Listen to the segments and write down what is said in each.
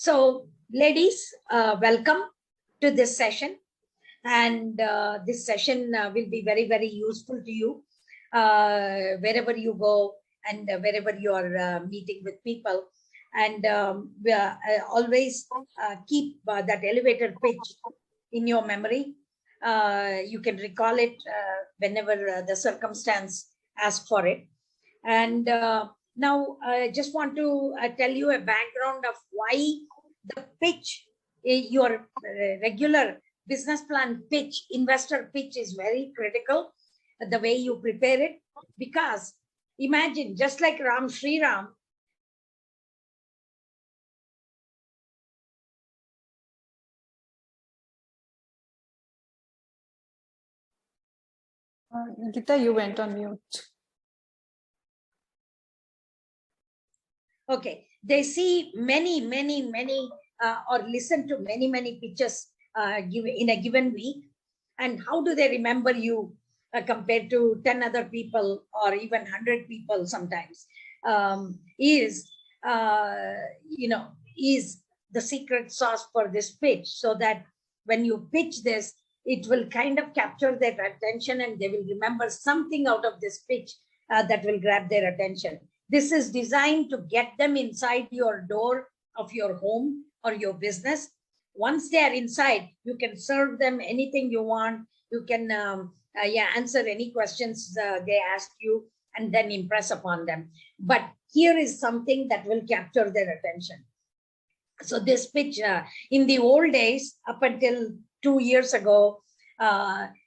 So, ladies, welcome to this session. And this session will be very, very useful to you wherever you go and wherever you are meeting with people. And always keep that elevator pitch in your memory. You can recall it whenever the circumstance asks for it. And now I just want to tell you a background of why the pitch, your regular business plan pitch, investor pitch is very critical, the way you prepare it. Because imagine, just like Ram Shri Ram, Gita, you went on mute. okay, they see many, or listen to many pitches in a given week. And how do they remember you compared to 10 other people or even 100 people sometimes? Is the secret sauce for this pitch, so that when you pitch this, it will kind of capture their attention and they will remember something out of this pitch that will grab their attention. This is designed to get them inside your door of your home or your business. Once they are inside, you can serve them anything you want. You can answer any questions they ask you and then impress upon them. But here is something that will capture their attention. So this pitch, in the old days, up until 2 years ago,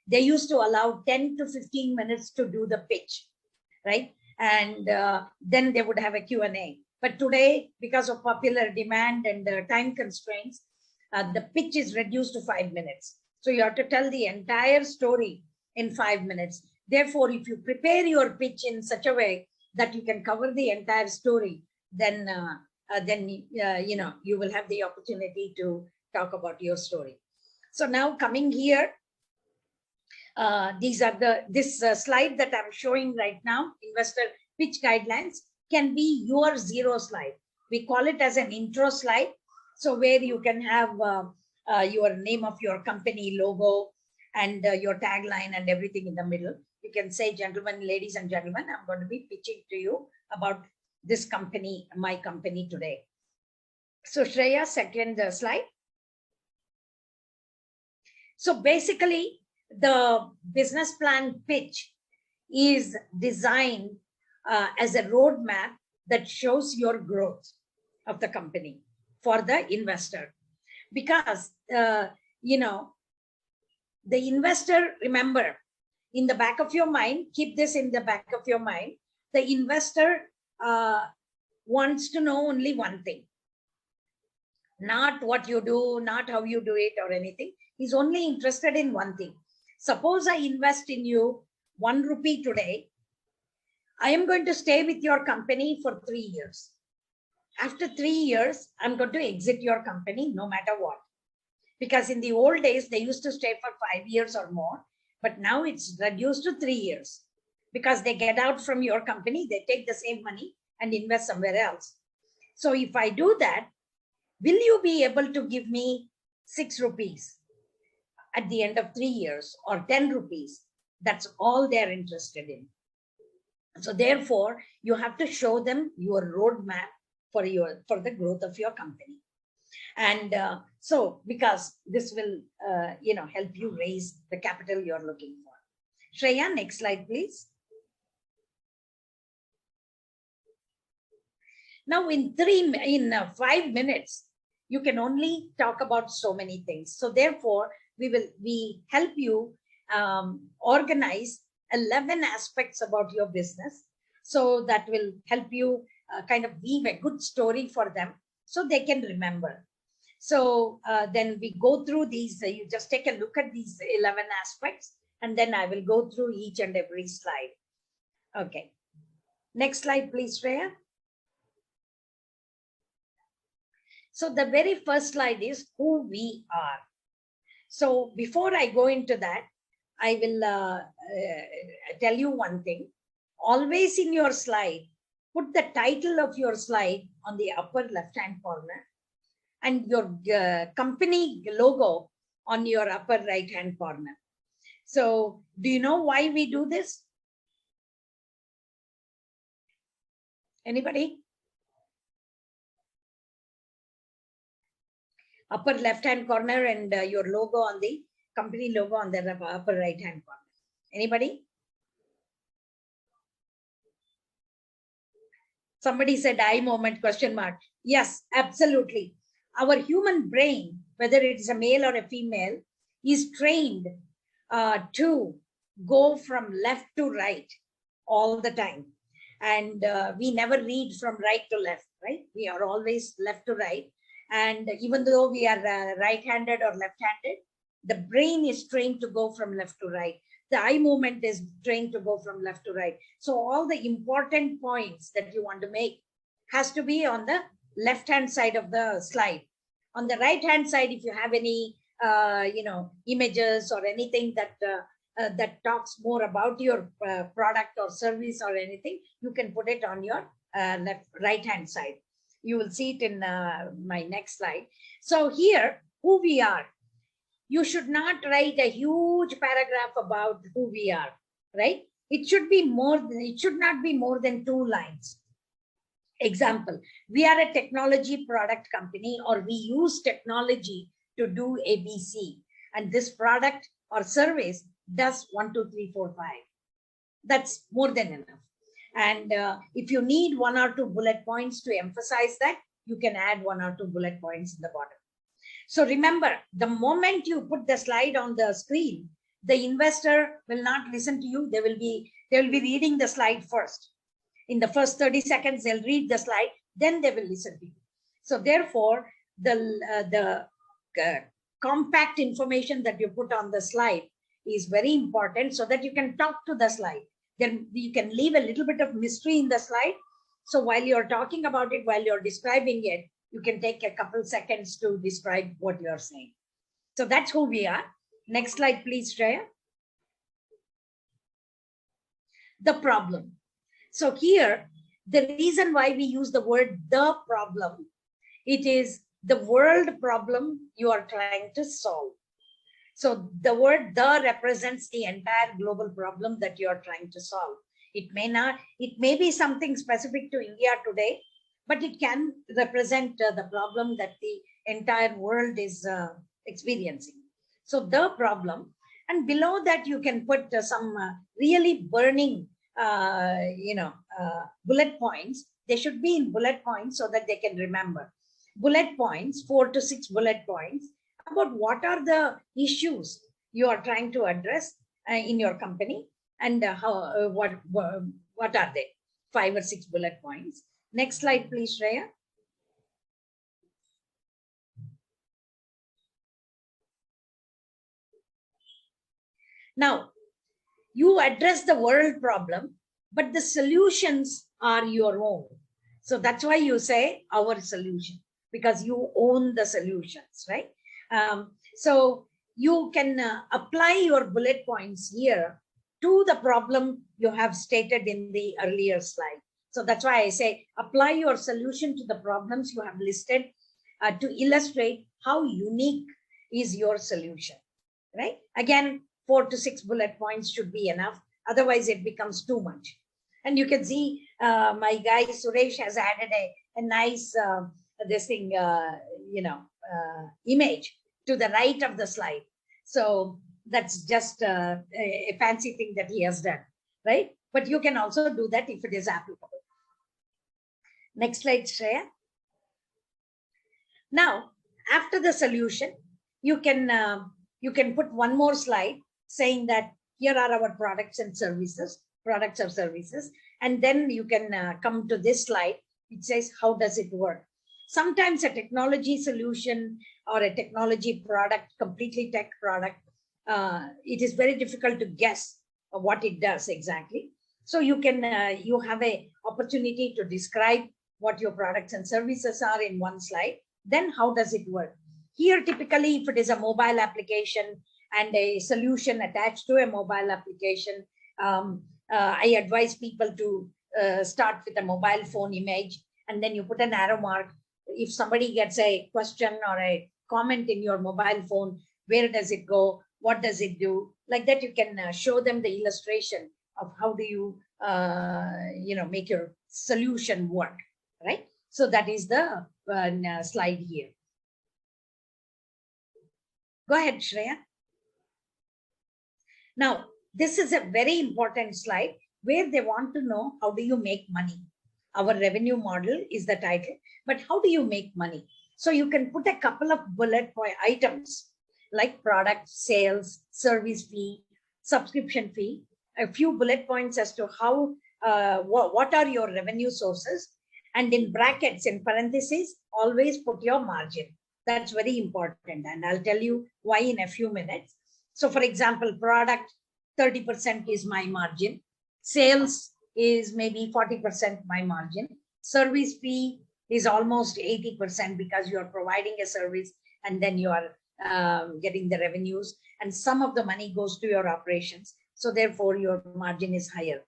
they used to allow 10 to 15 minutes to do the pitch, right? And then they would have a Q&A. But today, because of popular demand and time constraints, the pitch is reduced to 5 minutes. So you have to tell the entire story in 5 minutes. Therefore, if you prepare your pitch in such a way that you can cover the entire story, then you will have the opportunity to talk about your story. So now coming here, these are this slide that I'm showing right now, investor pitch guidelines, can be your zero slide. We call it as an intro slide. So where you can have your name of your company logo and your tagline and everything in the middle. You can say, gentlemen, ladies and gentlemen, I'm going to be pitching to you about this company, my company today. So Shreya, second slide. So basically, the business plan pitch is designed as a roadmap that shows your growth of the company for the investor. Because, the investor, remember, in the back of your mind, keep this in the back of your mind, the investor wants to know only one thing. Not what you do, not how you do it or anything. He's only interested in one thing. Suppose I invest in you 1 rupee today. I am going to stay with your company for 3 years. After 3 years, I'm going to exit your company no matter what. Because in the old days, they used to stay for 5 years or more. But now it's reduced to 3 years. Because they get out from your company, they take the same money and invest somewhere else. So if I do that, will you be able to give me 6 rupees at the end of 3 years or 10 rupees? That's all they're interested in. So therefore, you have to show them your roadmap for the growth of your company. And so because this will help you raise the capital you're looking for. Shreya, next slide, please. Now in 5 minutes, you can only talk about so many things. So therefore, we help you organize 11 aspects about your business. So that will help you kind of weave a good story for them so they can remember. So then we go through these, you just take a look at these 11 aspects, and then I will go through each and every slide. Okay. Next slide, please, Shreya. So the very first slide is who we are. So before I go into that, I will tell you one thing. Always in your slide, put the title of your slide on the upper left-hand corner. and your company logo on your upper right-hand corner. So do you know why we do this? Anybody? Upper left-hand corner and your logo on the company logo on the upper right-hand corner. Anybody? Somebody said eye moment question mark. Yes, absolutely. Our human brain, whether it is a male or a female, is trained to go from left to right all the time. And we never read from right to left, right? We are always left to right. And even though we are right-handed or left-handed, the brain is trained to go from left to right. The eye movement is trained to go from left to right. So all the important points that you want to make has to be on the left-hand side of the slide. On the right-hand side, if you have any, images or anything that that talks more about your product or service or anything, you can put it on your right-hand side. You will see it in my next slide. So here, who we are. You should not write a huge paragraph about who we are, right? It should be more, it should not be more than 2 lines. Example, we are a technology product company, or we use technology to do ABC. And this product or service does 1, 2, 3, 4, 5. That's more than enough. And if you need 1 or 2 bullet points to emphasize that, you can add 1 or 2 bullet points in the bottom. So remember, the moment you put the slide on the screen, the investor will not listen to you. They will be reading the slide first. In the first 30 seconds, they'll read the slide, then they will listen to you. So therefore, the compact information that you put on the slide is very important, so that you can talk to the slide. Then you can leave a little bit of mystery in the slide. So while you're talking about it, while you're describing it, you can take a couple seconds to describe what you're saying. So that's who we are. Next slide, please, Shreya. The problem. So here, the reason why we use the word the problem, it is the world problem you are trying to solve. So the word the represents the entire global problem that you are trying to solve. It may be something specific to India today, but it can represent the problem that the entire world is experiencing. So the problem, and below that you can put some really burning, bullet points. They should be in bullet points so that they can remember. Bullet points, 4 to 6 bullet points about what are the issues you are trying to address in your company, and what are they? 5 or 6 bullet points. Next slide, please, Shreya. Now, you address the world problem, but the solutions are your own. So that's why you say our solution, because you own the solutions, right? So you can apply your bullet points here to the problem you have stated in the earlier slide. So that's why I say apply your solution to the problems you have listed to illustrate how unique is your solution, right? Again, 4 to 6 bullet points should be enough. Otherwise, it becomes too much. And you can see my guy Suresh has added a nice image to the right of the slide. So that's just a fancy thing that he has done, right? But you can also do that if it is applicable. Next slide, Shreya. Now, after the solution, you can put one more slide saying that here are our products or services, and then you can come to this slide. It says, how does it work? Sometimes a technology solution or a technology product, completely tech product, it is very difficult to guess what it does exactly. So you can you have a opportunity to describe what your products and services are in one slide. Then how does it work? Here, typically, if it is a mobile application and a solution attached to a mobile application, I advise people to start with a mobile phone image, and then you put an arrow mark if somebody gets a question or a comment in your mobile phone, where does it go? What does it do? Like that, you can show them the illustration of how do you, make your solution work, right? So that is the slide here. Go ahead, Shreya. Now, this is a very important slide where they want to know how do you make money. Our revenue model is the title, but how do you make money? So you can put a couple of bullet point items like product, sales, service fee, subscription fee, a few bullet points as to how, what are your revenue sources, and in brackets, in parentheses, always put your margin. That's very important, and I'll tell you why in a few minutes. So for example, product, 30% is my margin. Sales is maybe 40% my margin. Service fee is almost 80% because you are providing a service and then you are getting the revenues, and some of the money goes to your operations. So therefore your margin is higher.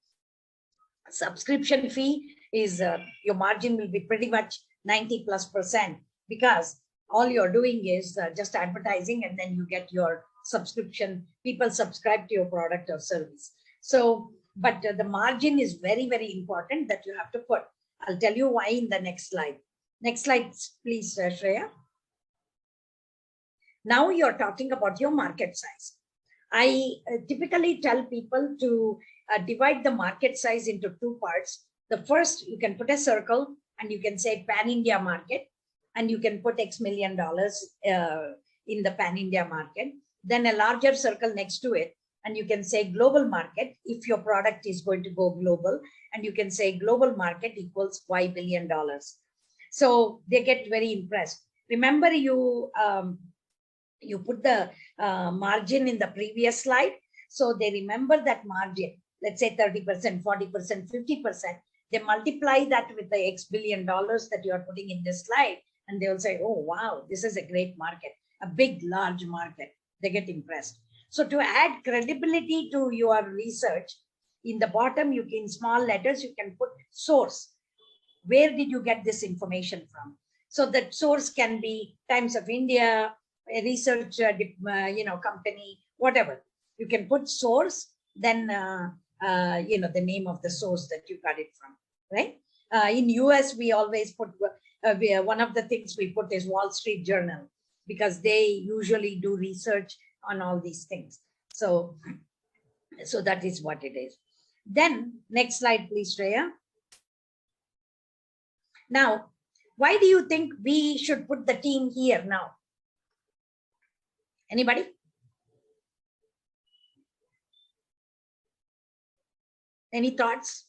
Subscription fee is your margin will be pretty much 90+% because all you're doing is just advertising, and then you get your subscription. People subscribe to your product or service. So, but the margin is very, very important that you have to put. I'll tell you why in the next slide. Next slide, please, Shreya. Now you're talking about your market size. I typically tell people to divide the market size into two parts. The first, you can put a circle and you can say pan-India market, and you can put X million dollars in the pan-India market. Then a larger circle next to it, and you can say global market if your product is going to go global, and you can say global market equals $Y billion. So they get very impressed. Remember, you put the margin in the previous slide, so they remember that margin. Let's say 30%, 40%, 50%. They multiply that with the X billion dollars that you are putting in this slide, and they will say, oh, wow, this is a great market, a big, large market. They get impressed. So to add credibility to your research, in the bottom, you can, in small letters, you can put source. Where did you get this information from? So that source can be Times of India, a research company, whatever. You can put source, then the name of the source that you got it from, right? In US, we always put, one of the things we put is Wall Street Journal, because they usually do research on all these things. So that is what it is. Then next slide, please, Shreya. Now, why do you think we should put the team here now? Anybody? Any thoughts?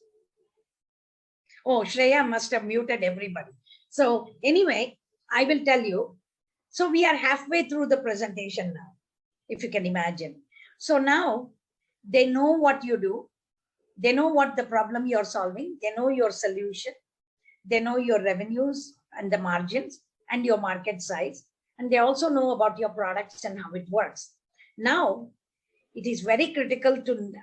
Oh, Shreya must have muted everybody. So anyway, I will tell you. So we are halfway through the presentation now, if you can imagine. So now they know what you do. They know what the problem you're solving. They know your solution. They know your revenues and the margins and your market size. And they also know about your products and how it works. Now, it is very critical to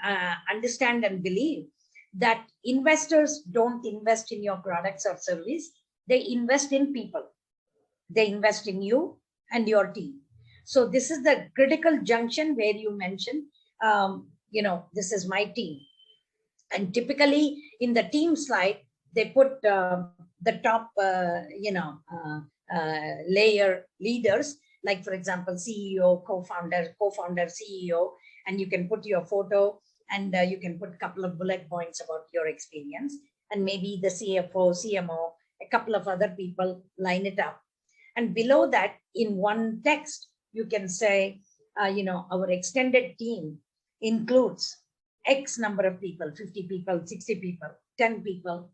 understand and believe that investors don't invest in your products or service. They invest in people. They invest in you and your team. So this is the critical junction where you mentioned, this is my team. And typically in the team slide, they put the top, layer leaders, like for example, CEO, co-founder, CEO, and you can put your photo, and you can put a couple of bullet points about your experience, and maybe the CFO, CMO, a couple of other people, line it up. And below that, in one text, you can say, our extended team includes X number of people, 50 people, 60 people, 10 people,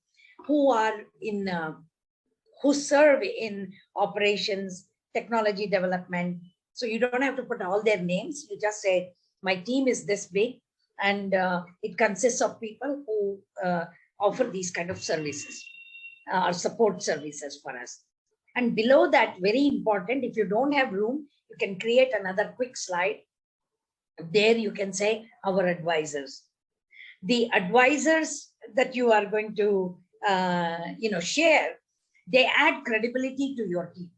who are in, who serve in operations, technology development. So you don't have to put all their names. You just say, my team is this big, and it consists of people who offer these kind of services or support services for us. And below that, very important, if you don't have room, you can create another quick slide. There you can say our advisors. The advisors that you are going to share, They add credibility to your team.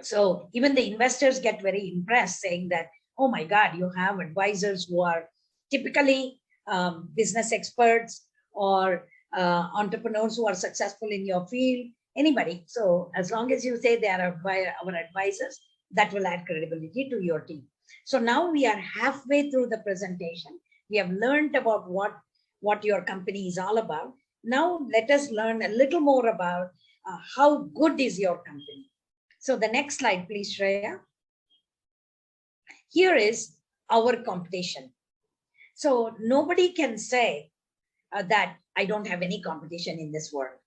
So even the investors get very impressed, saying that, oh my God, you have advisors who are typically business experts or entrepreneurs who are successful in your field, anybody. So as long as you say they are our advisors, that will add credibility to your team. So now we are halfway through the presentation. We have learned about what your company is all about. Now let us learn a little more about how good is your company. So the next slide, please, Shreya. Here is our competition. So nobody can say that I don't have any competition in this world.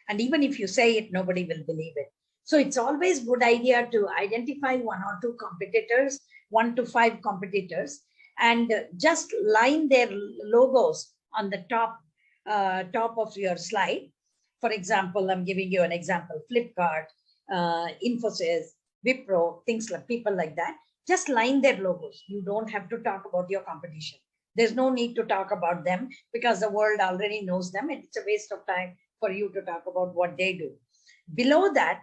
And even if you say it, nobody will believe it. So it's always good idea to identify 1 or 2 competitors, 1 to 5 competitors, and just line their logos on the top of your slide. For example, I'm giving you an example: Flipkart, Infosys, Wipro, things like people like that. Just line their logos. You don't have to talk about your competition. There's no need to talk about them because the world already knows them, and it's a waste of time for you to talk about what they do. Below that,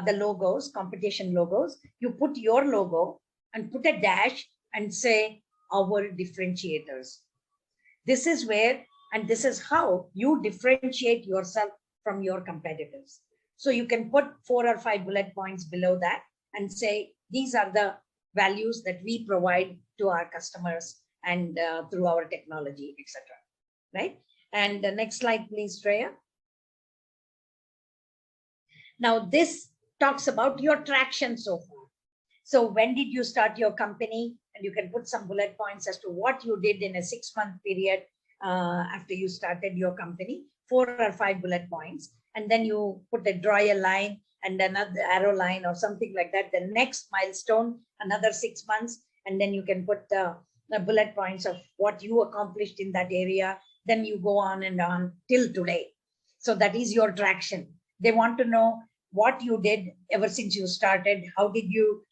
the logos, competition logos, you put your logo and put a dash and say our differentiators. This is where, and this is how you differentiate yourself from your competitors. So you can put 4 or 5 bullet points below that and say, these are the values that we provide to our customers and through our technology, etc. Right? And the next slide, please, Shreya. Now, this talks about your traction so far. So when did you start your company? And you can put some bullet points as to what you did in a 6-month period after you started your company, 4 or 5 bullet points. And then you draw a line and another arrow line or something like that. The next milestone, another 6 months. And then you can put the bullet points of what you accomplished in that area. Then you go on and on till today. So that is your traction. They want to know what you did ever since you started. How did you,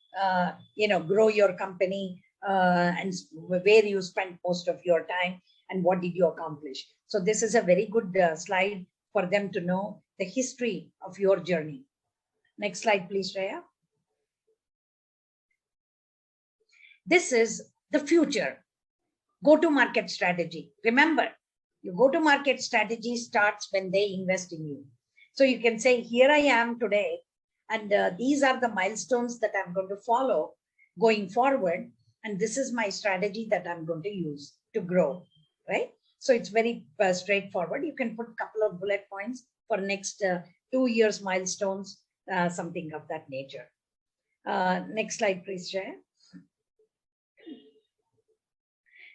grow your company and where you spent most of your time and what did you accomplish? So this is a very good slide for them to know the history of your journey. Next slide, please, Shreya. This is the future go-to-market strategy. Remember, your go-to-market strategy starts when they invest in you. So you can say, here I am today, and these are the milestones that I'm going to follow going forward. And this is my strategy that I'm going to use to grow, right? So it's very straightforward. You can put a couple of bullet points for next 2 years milestones, something of that nature. Next slide, please, Jay.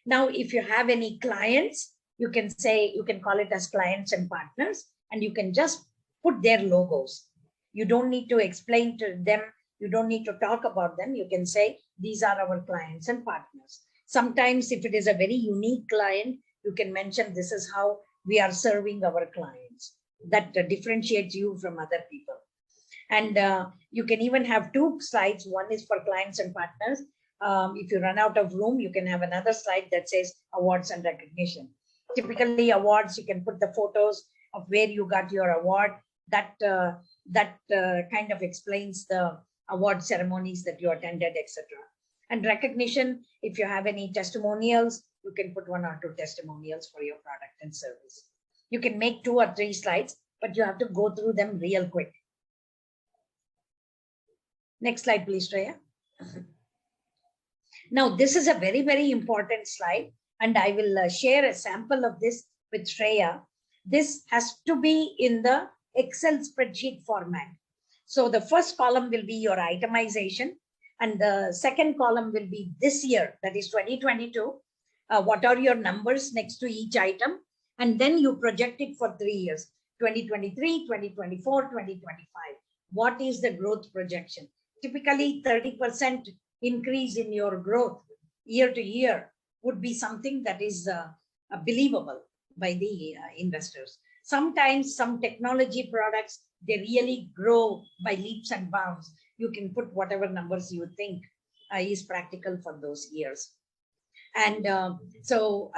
Now, if you have any clients, you can say, you can call it as clients and partners, and you can just put their logos. You don't need to explain to them. You don't need to talk about them. You can say, these are our clients and partners. Sometimes if it is a very unique client, you can mention this is how we are serving our clients. That differentiates you from other people. And you can even have 2 slides. One is for clients and partners. If you run out of room, you can have another slide that says awards and recognition. Typically awards, you can put the photos of where you got your award. That kind of explains the award ceremonies that you attended, etc. And recognition, if you have any testimonials, you can put 1 or 2 testimonials for your product and service. You can make 2 or 3 slides, but you have to go through them real quick. Next slide, please, Shreya. Now, this is a very, very important slide, and I will share a sample of this with Shreya. This has to be in the Excel spreadsheet format. So the first column will be your itemization, and the second column will be this year, that is 2022. What are your numbers next to each item? And then you project it for 3 years, 2023, 2024, 2025. What is the growth projection? Typically 30% increase in your growth year to year would be something that is believable by the investors. Sometimes some technology products, they really grow by leaps and bounds. You can put whatever numbers you think is practical for those years. And so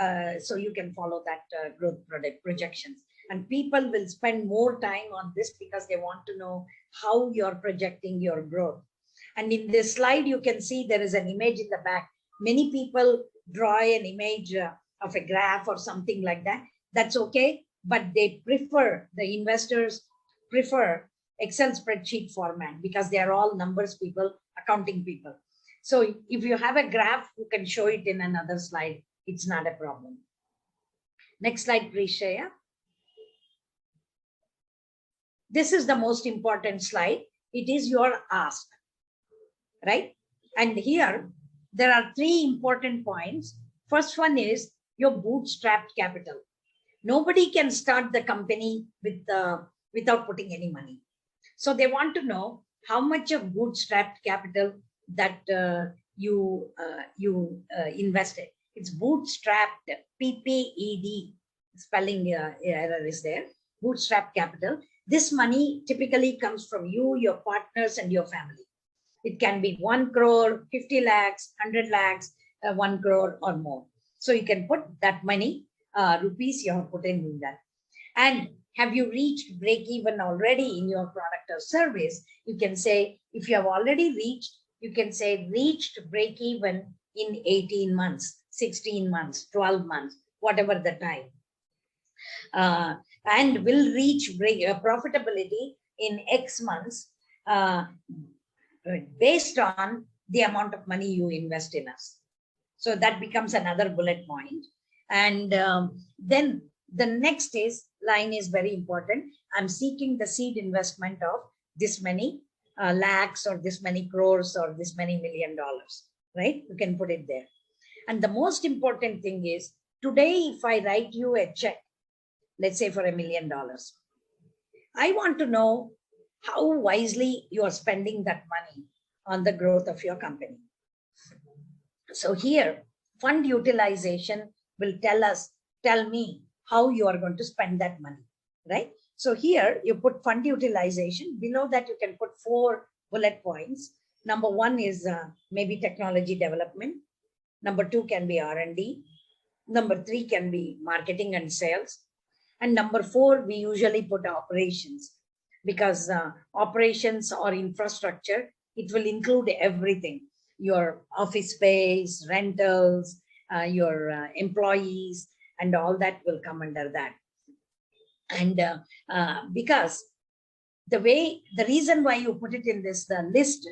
you can follow that growth projections. And people will spend more time on this because they want to know how you're projecting your growth. And in this slide, you can see there is an image in the back. Many people draw an image of a graph or something like that. That's okay, but they prefer, the investors prefer Excel spreadsheet format because they are all numbers people, accounting people. So if you have a graph, you can show it in another slide. It's not a problem. Next slide, please, Shreya. This is the most important slide. It is your ask, right? And here, there are three important points. First one is your bootstrapped capital. Nobody can start the company with without putting any money. So they want to know how much of bootstrapped capital that you invested. It's bootstrapped, PPED, spelling error is there, bootstrap capital. This money typically comes from you, your partners, and your family. It can be 1 crore, 50 lakhs, 100 lakhs, 1 crore or more. So you can put that money, rupees you have put in that. And have you reached break even already in your product or service? You can say, if you have already reached, you can say reached break even in 18 months, 16 months, 12 months, whatever the time. And will reach profitability in X months based on the amount of money you invest in us. So that becomes another bullet point. And then the next line is very important. I'm seeking the seed investment of this many lakhs or this many crores or this many $1 million, right? You can put it there. And the most important thing is, today, if I write you a check, let's say for $1 million, I want to know how wisely you are spending that money on the growth of your company. So here, fund utilization will tell me how you are going to spend that money, right? So here you put fund utilization. Below that, you can put 4 bullet points. Number 1 is maybe technology development. Number 2 can be R&D. Number 3 can be marketing and sales. And number 4, we usually put operations, because operations or infrastructure, it will include everything. Your office space, rentals, your employees, and all that will come under that. And because the reason why you put it in this list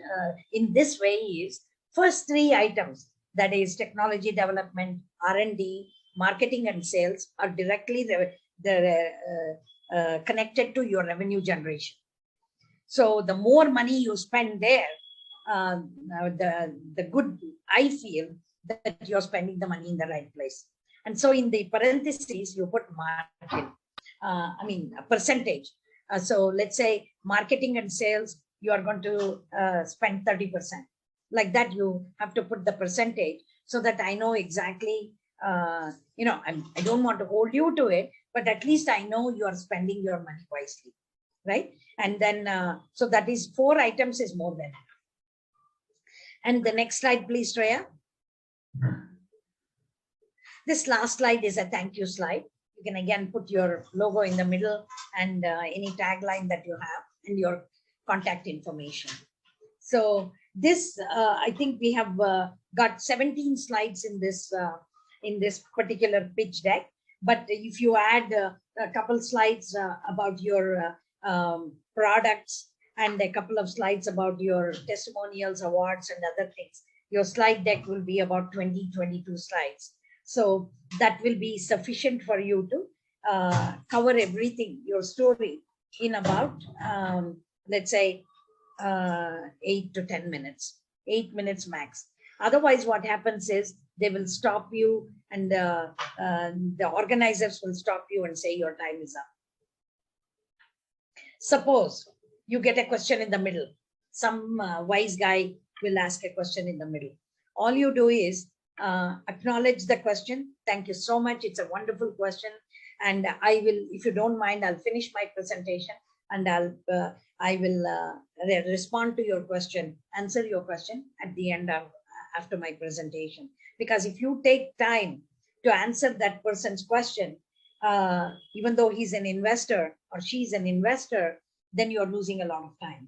in this way is, first 3 items, that is technology development, R&D, marketing and sales, are directly connected to your revenue generation. So the more money you spend there, the good I feel that you're spending the money in the right place. And so in the parentheses, you put margin, a percentage. So let's say marketing and sales, you are going to spend 30%. Like that, you have to put the percentage so that I know exactly, I don't want to hold you to it, but at least I know you are spending your money wisely, right? And then, so that is 4 items is more than enough. And the next slide, please, Shreya. This last slide is a thank you slide. You can again put your logo in the middle and any tagline that you have and your contact information. So this, I think we have got 17 slides in this particular pitch deck. But if you add a couple slides about your products and a couple of slides about your testimonials, awards, and other things, your slide deck will be about 20-22 slides. So that will be sufficient for you to cover everything, your story, in about, let's say, 8 to 10 minutes, 8 minutes max. Otherwise, what happens is they will stop you, and the organizers will stop you and say your time is up. Suppose you get a question in the middle. Some wise guy will ask a question in the middle. All you do is acknowledge the question. Thank you so much. It's a wonderful question. And I will, if you don't mind, I'll finish my presentation and I will respond to your question, answer your question at the end of after my presentation. Because if you take time to answer that person's question, even though he's an investor or she's an investor, then you're losing a lot of time.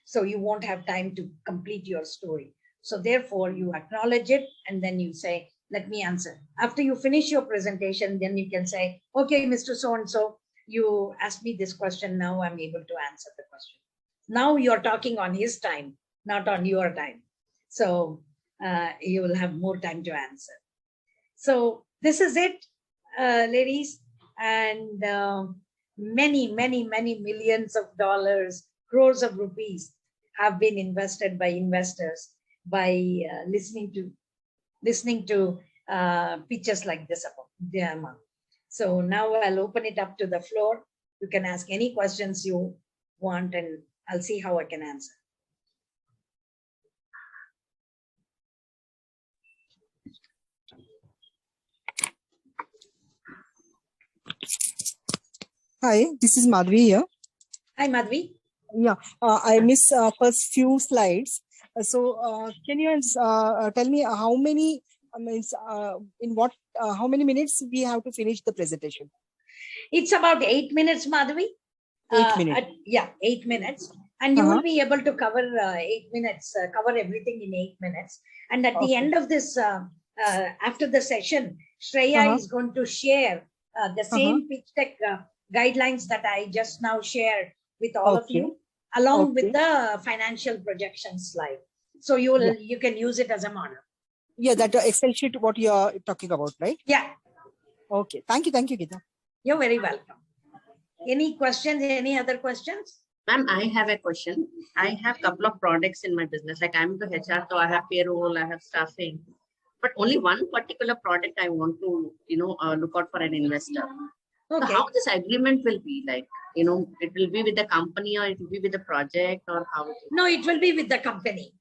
So you won't have time to complete your story. So therefore you acknowledge it and then you say, let me answer. After you finish your presentation, then you can say, okay, Mr. So-and-so, you asked me this question. Now I'm able to answer the question. Now you're talking on his time, not on your time. So you will have more time to answer. So this is it, ladies, and many millions of dollars, crores of rupees have been invested by investors by listening to pitches like this about Dharma. So now I'll open it up to the floor. You can ask any questions you want, and I'll see how I can answer. Hi, this is Madhvi here. Hi, Madhvi. Yeah, I miss first few slides. Can you tell me how many how many minutes we have to finish the presentation? It's about 8 minutes, Madhvi. 8 minutes. Yeah, 8 minutes. And you will be able to cover 8 minutes, cover everything in 8 minutes. And at the end of this, after the session, Shreya is going to share the same pitch deck guidelines that I just now shared with all of you, along with the financial projection slide. So you can use it as a model. Yeah, that Excel sheet what you are talking about, right? Yeah. Okay. Thank you, Geeta. You're very welcome. Any questions? Any other questions? Ma'am, I have a question. I have a couple of products in my business. Like I'm the HR, so I have payroll, I have staffing, but only one particular product I want to, look out for an investor. Okay. So how this agreement will be like, it will be with the company or it will be with the project or how? No, it will be with the company.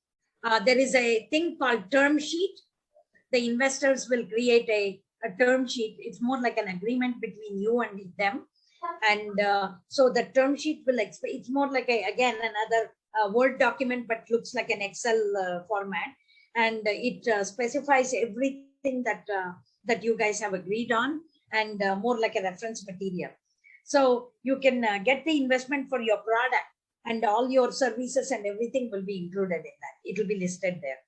There is a thing called term sheet. The investors will create a term sheet. It's more like an agreement between you and them. And so the term sheet will explain. It's more like again another Word document, but looks like an Excel format, and it specifies everything that you guys have agreed on, and more like a reference material. So you can get the investment for your product, and all your services and everything will be included in that. It will be listed there.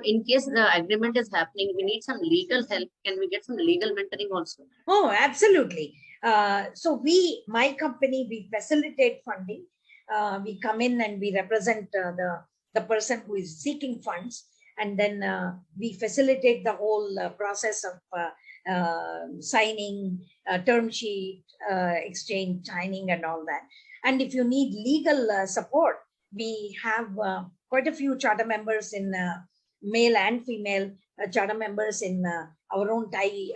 In case the agreement is happening, we need some legal help. Can we get some legal mentoring also? Oh, absolutely. So my company, we facilitate funding. We come in and we represent the person who is seeking funds. And then we facilitate the whole process of signing, term sheet, exchange, signing and all that. And if you need legal support, we have quite a few charter members in male and female charter members in our own Thai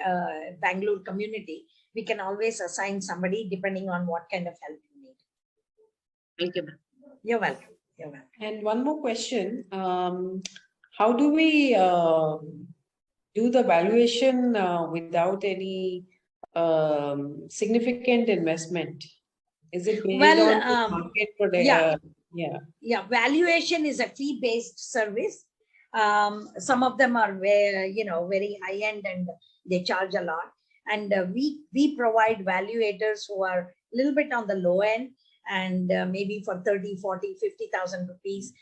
Bangalore community. We can always assign somebody depending on what kind of help you need. Thank you. You're welcome. You're welcome. And one more question. How do we do the valuation without any significant investment? Is it based on market product? Yeah, valuation is a fee-based service. Some of them are very high end and they charge a lot. And we provide valuators who are a little bit on the low end, and maybe for 30, 40, 50,000 rupees,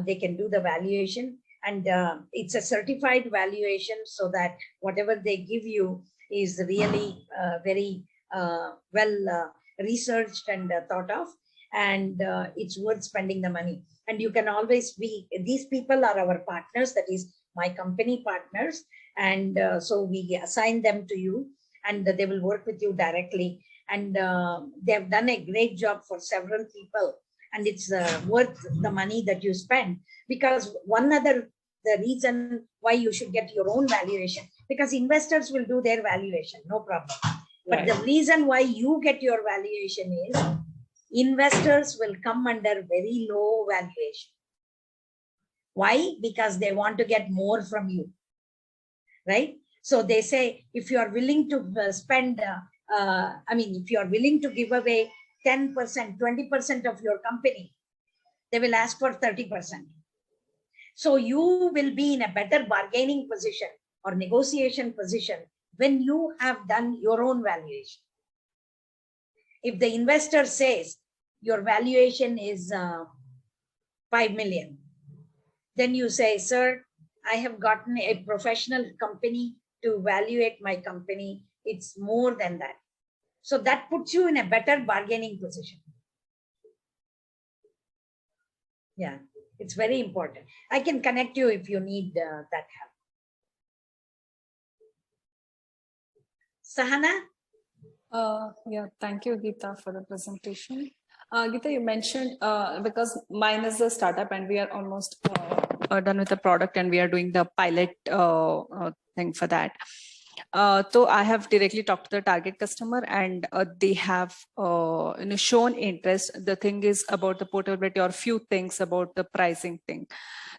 they can do the valuation. And it's a certified valuation, so that whatever they give you is really very well researched and thought of, and it's worth spending the money. And you can always these people are our partners, that is my company partners. And so we assign them to you, and they will work with you directly. And they have done a great job for several people, and it's worth the money that you spend. Because the reason why you should get your own valuation, because investors will do their valuation, no problem. But the reason why you get your valuation is investors will come under very low valuation. Why? Because they want to get more from you, right? So they say, if you are willing to spend, if you are willing to give away 10%, 20% of your company, they will ask for 30%. So you will be in a better bargaining position or negotiation position when you have done your own valuation. If the investor says your valuation is 5 million, then you say, sir, I have gotten a professional company to evaluate my company. It's more than that. So that puts you in a better bargaining position. Yeah, it's very important. I can connect you if you need that help. Sahana? Yeah, thank you, Geeta, for the presentation. Geeta, you mentioned, because mine is a startup and we are almost done with the product and we are doing the pilot thing for that. So I have directly talked to the target customer and they have shown interest. The thing is about the portability or few things about the pricing thing.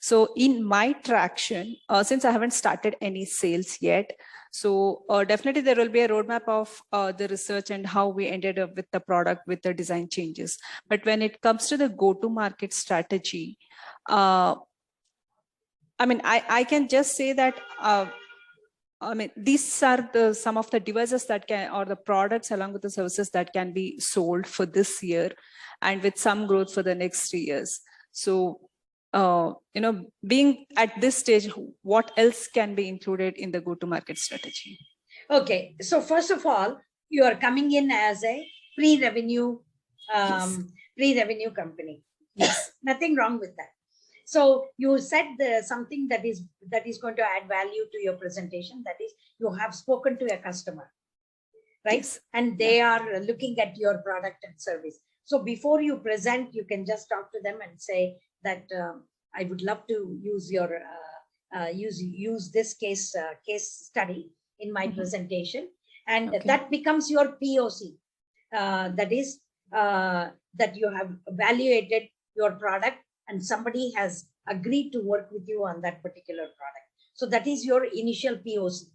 So in my traction, since I haven't started any sales yet, so definitely there will be a roadmap of the research and how we ended up with the product with the design changes. But when it comes to the go-to-market strategy, I mean, I can just say that I mean, these are some of the devices that can, or the products along with the services that can be sold for this year and with some growth for the next 3 years. So, being at this stage, what else can be included in the go-to-market strategy? Okay, so first of all, you are coming in as a pre-revenue pre-revenue company. Yes. Nothing wrong with that. So you said something that is going to add value to your presentation. That is, you have spoken to a customer, right? Yes. And they are looking at your product and service. So before you present, you can just talk to them and say that I would love to use your use this case study in my presentation, and that becomes your POC. That is that you have evaluated your product and somebody has agreed to work with you on that particular product. So that is your initial POC,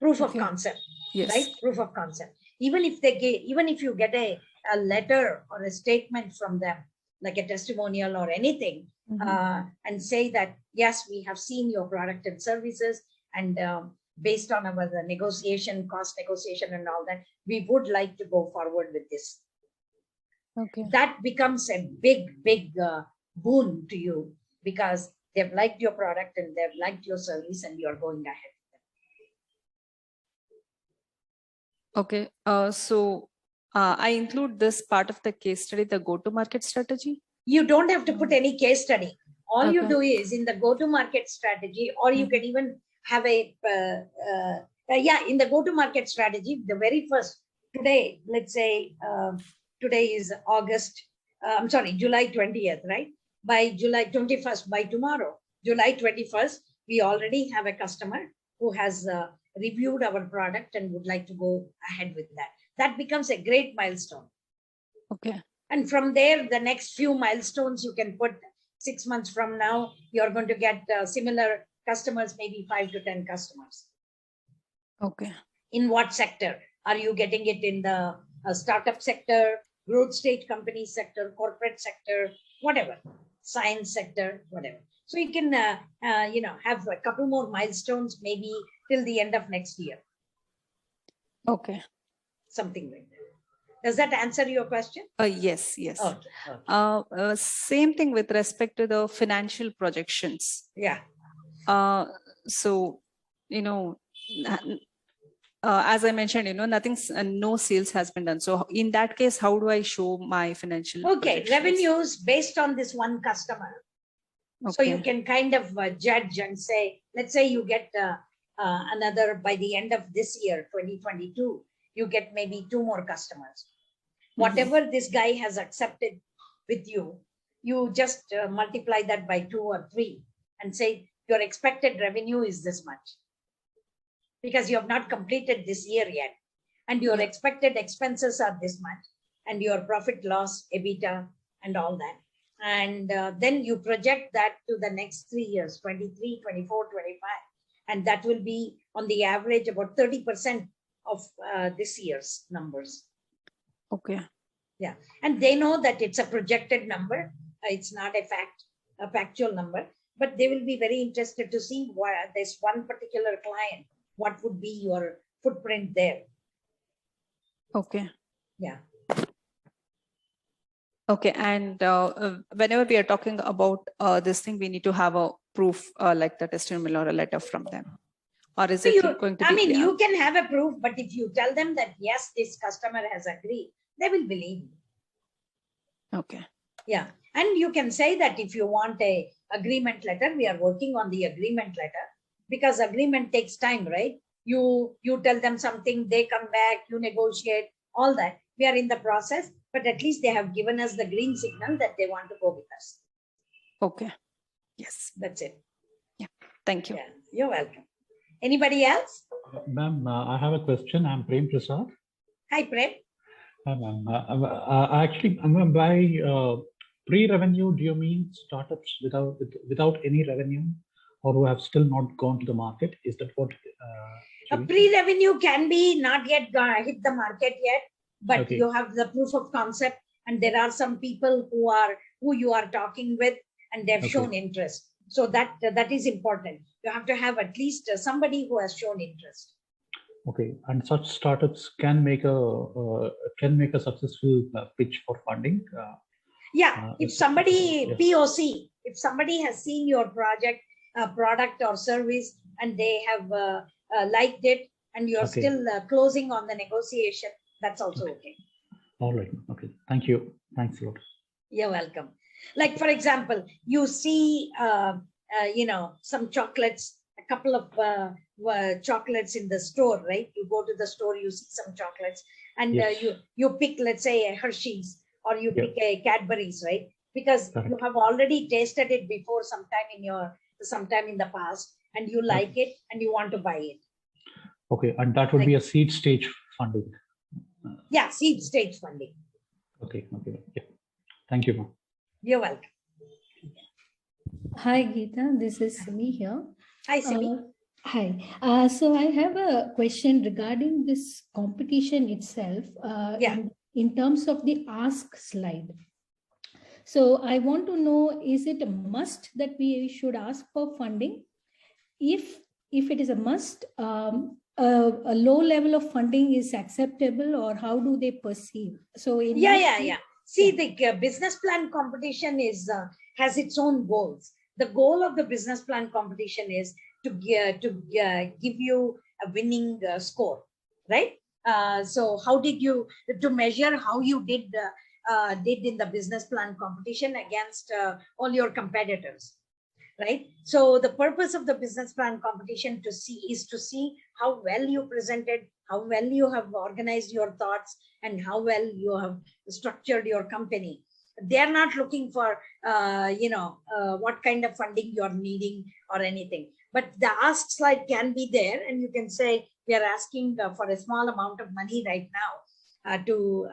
proof of concept, right? Proof of concept. Even if you get a letter or a statement from them, like a testimonial or anything, and say that, yes, we have seen your product and services, and based on our negotiation, cost negotiation and all that, we would like to go forward with this. Okay. That becomes a big boon to you because they've liked your product and they've liked your service and you're going ahead. Okay. So I include this part of the case study, the go-to-market strategy. You don't have to put any case study. All you do is in the go-to-market strategy, or you can even have a, in the go-to-market strategy, the very first, today, let's say, today is July 20th, right? By July 21st, by tomorrow, July 21st, we already have a customer who has reviewed our product and would like to go ahead with that. That becomes a great milestone. Okay. And from there, the next few milestones you can put 6 months from now, you're going to get similar customers, maybe 5 to 10 customers. Okay. In what sector? Are you getting it in the startup sector, growth stage company sector, corporate sector, whatever, science sector, whatever. So you can, have a couple more milestones, maybe till the end of next year. Okay. Something like that. Does that answer your question? Yes. Okay. Same thing with respect to the financial projections. Yeah. So, as I mentioned, no sales has been done. So in that case, how do I show my financial revenues based on this one customer? Okay. So you can kind of judge and say, let's say you get another, by the end of this year, 2022, you get maybe 2 more customers. Whatever this guy has accepted with you, you just multiply that by 2 or 3 and say your expected revenue is this much. Because you have not completed this year yet. And your expected expenses are this much. And your profit loss, EBITDA and all that. And then you project that to the next 3 years, 23, 24, 25. And that will be on the average about 30% of this year's numbers. Okay. Yeah. And they know that it's a projected number. It's not a factual number, but they will be very interested to see why this one particular client, what would be your footprint there. Okay. Yeah. Okay. And whenever we are talking about this thing, we need to have a proof like the testimonial or a letter from them. Or is it going to be? I mean, you can have a proof, but if you tell them that, yes, this customer has agreed, they will believe you. Okay. Yeah. And you can say that if you want a agreement letter, we are working on the agreement letter, because agreement takes time, right? You tell them something, they come back, you negotiate, all that. We are in the process, but at least they have given us the green signal that they want to go with us. Okay. Yes. That's it. Yeah. Thank you. Yeah. You're welcome. Anybody else? Ma'am, I have a question. I'm Prem Prasad. Hi, Prem. Hi, ma'am. Actually, by pre-revenue, do you mean startups without any revenue, or who have still not gone to the market? Is that what? A pre-revenue can be not yet hit the market yet, but Okay. you have the proof of concept, and there are some people who you are talking with, and they've Okay. shown interest. So that is important. You have to have at least somebody who has shown interest. Okay, and such startups can make a successful pitch for funding. Yeah, if somebody yes. POC, if somebody has seen your product or service, and they have liked it, and you're Okay. still closing on the negotiation, that's also okay. All right. Okay. Thank you. Thanks a lot. You're welcome. Like, for example, you see, some chocolates, a couple of chocolates in the store, right? You go to the store, you see some chocolates, and Yes. you pick, let's say, a Hershey's, or you Yeah. pick a Cadbury's, right? Because Correct. you have already tasted it before sometime in the past, and you like it, and you want to buy it. Okay, and that would be a seed stage funding. Yeah, seed stage funding. Okay. Okay. Yeah. Thank you, ma'am. You're welcome. Hi, Geeta. This is Simi here. Hi, Simi. Hi. So I have a question regarding this competition itself. Yeah. In terms of the ask slide. So I want to know, is it a must that we should ask for funding? If it is a must, a low level of funding is acceptable, or how do they perceive? So in Yeah. See, the business plan competition has its own goals. The goal of the business plan competition is to give you a winning score, right? So how did you to measure how you did in the business plan competition against all your competitors, right? So the purpose of the business plan competition is to see how well you presented, how well you have organized your thoughts, and how well you have structured your company. They're not looking for what kind of funding you're needing or anything. But the ask slide can be there, and you can say, we are asking for a small amount of money right now to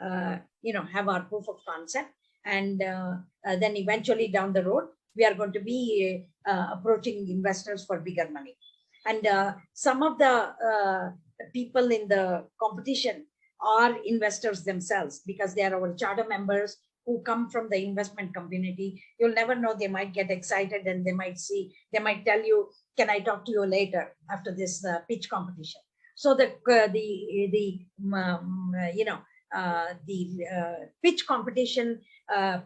have our proof of concept, and then eventually down the road we are going to be approaching investors for bigger money. And some of the people in the competition are investors themselves, because they are our charter members who come from the investment community. You'll never know, they might get excited, and they might tell you, can I talk to you later after this pitch competition? So the pitch competition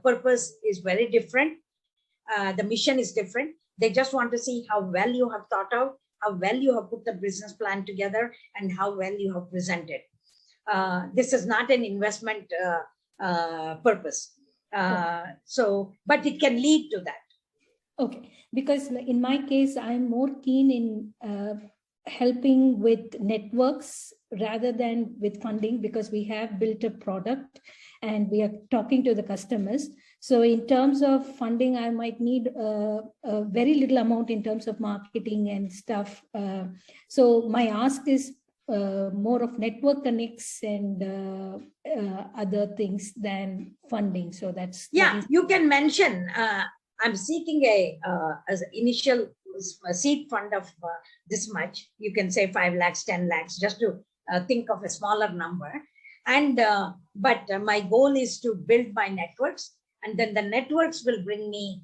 purpose is very different. The mission is different. They just want to see how well you have thought out, how well you have put the business plan together, and how well you have presented. This is not an investment purpose. But it can lead to that. Okay, because in my case, I'm more keen in helping with networks rather than with funding, because we have built a product and we are talking to the customers. So in terms of funding, I might need a very little amount in terms of marketing and stuff. So my ask is more of network connects and other things than funding. So that's you can mention I'm seeking as an initial seed fund of this much. You can say 5 lakhs, 10 lakhs, just to think of a smaller number. And but my goal is to build my networks, and then the networks will bring me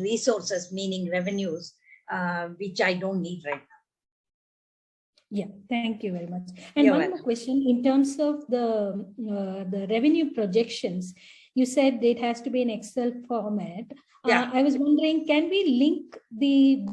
resources, meaning revenues, which I don't need right now. Yeah, thank you very much. And You're one more welcome. question in terms of the revenue projections. You said it has to be in Excel format. Yeah. I was wondering, can we link the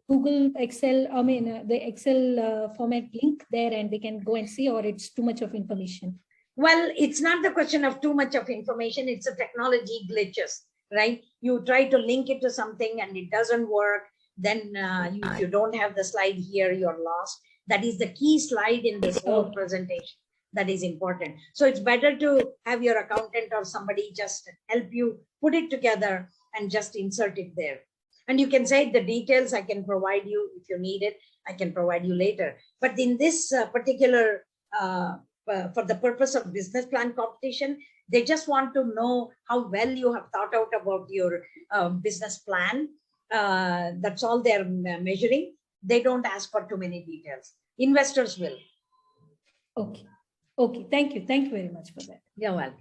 Google Excel, the Excel format link there, and we can go and see, or it's too much of information? Well, it's not the question of too much of information. It's a technology glitches, right? You try to link it to something and it doesn't work. Then if you don't have the slide here, you're lost. That is the key slide in this whole presentation. That is important. So it's better to have your accountant or somebody just help you put it together and just insert it there. And you can say the details I can provide you if you need it. I can provide you later. But in this particular for the purpose of business plan competition, they just want to know how well you have thought out about your business plan. That's all they're measuring. They don't ask for too many details. Investors will. Okay. Okay. Thank you. Thank you very much for that. Yeah, well.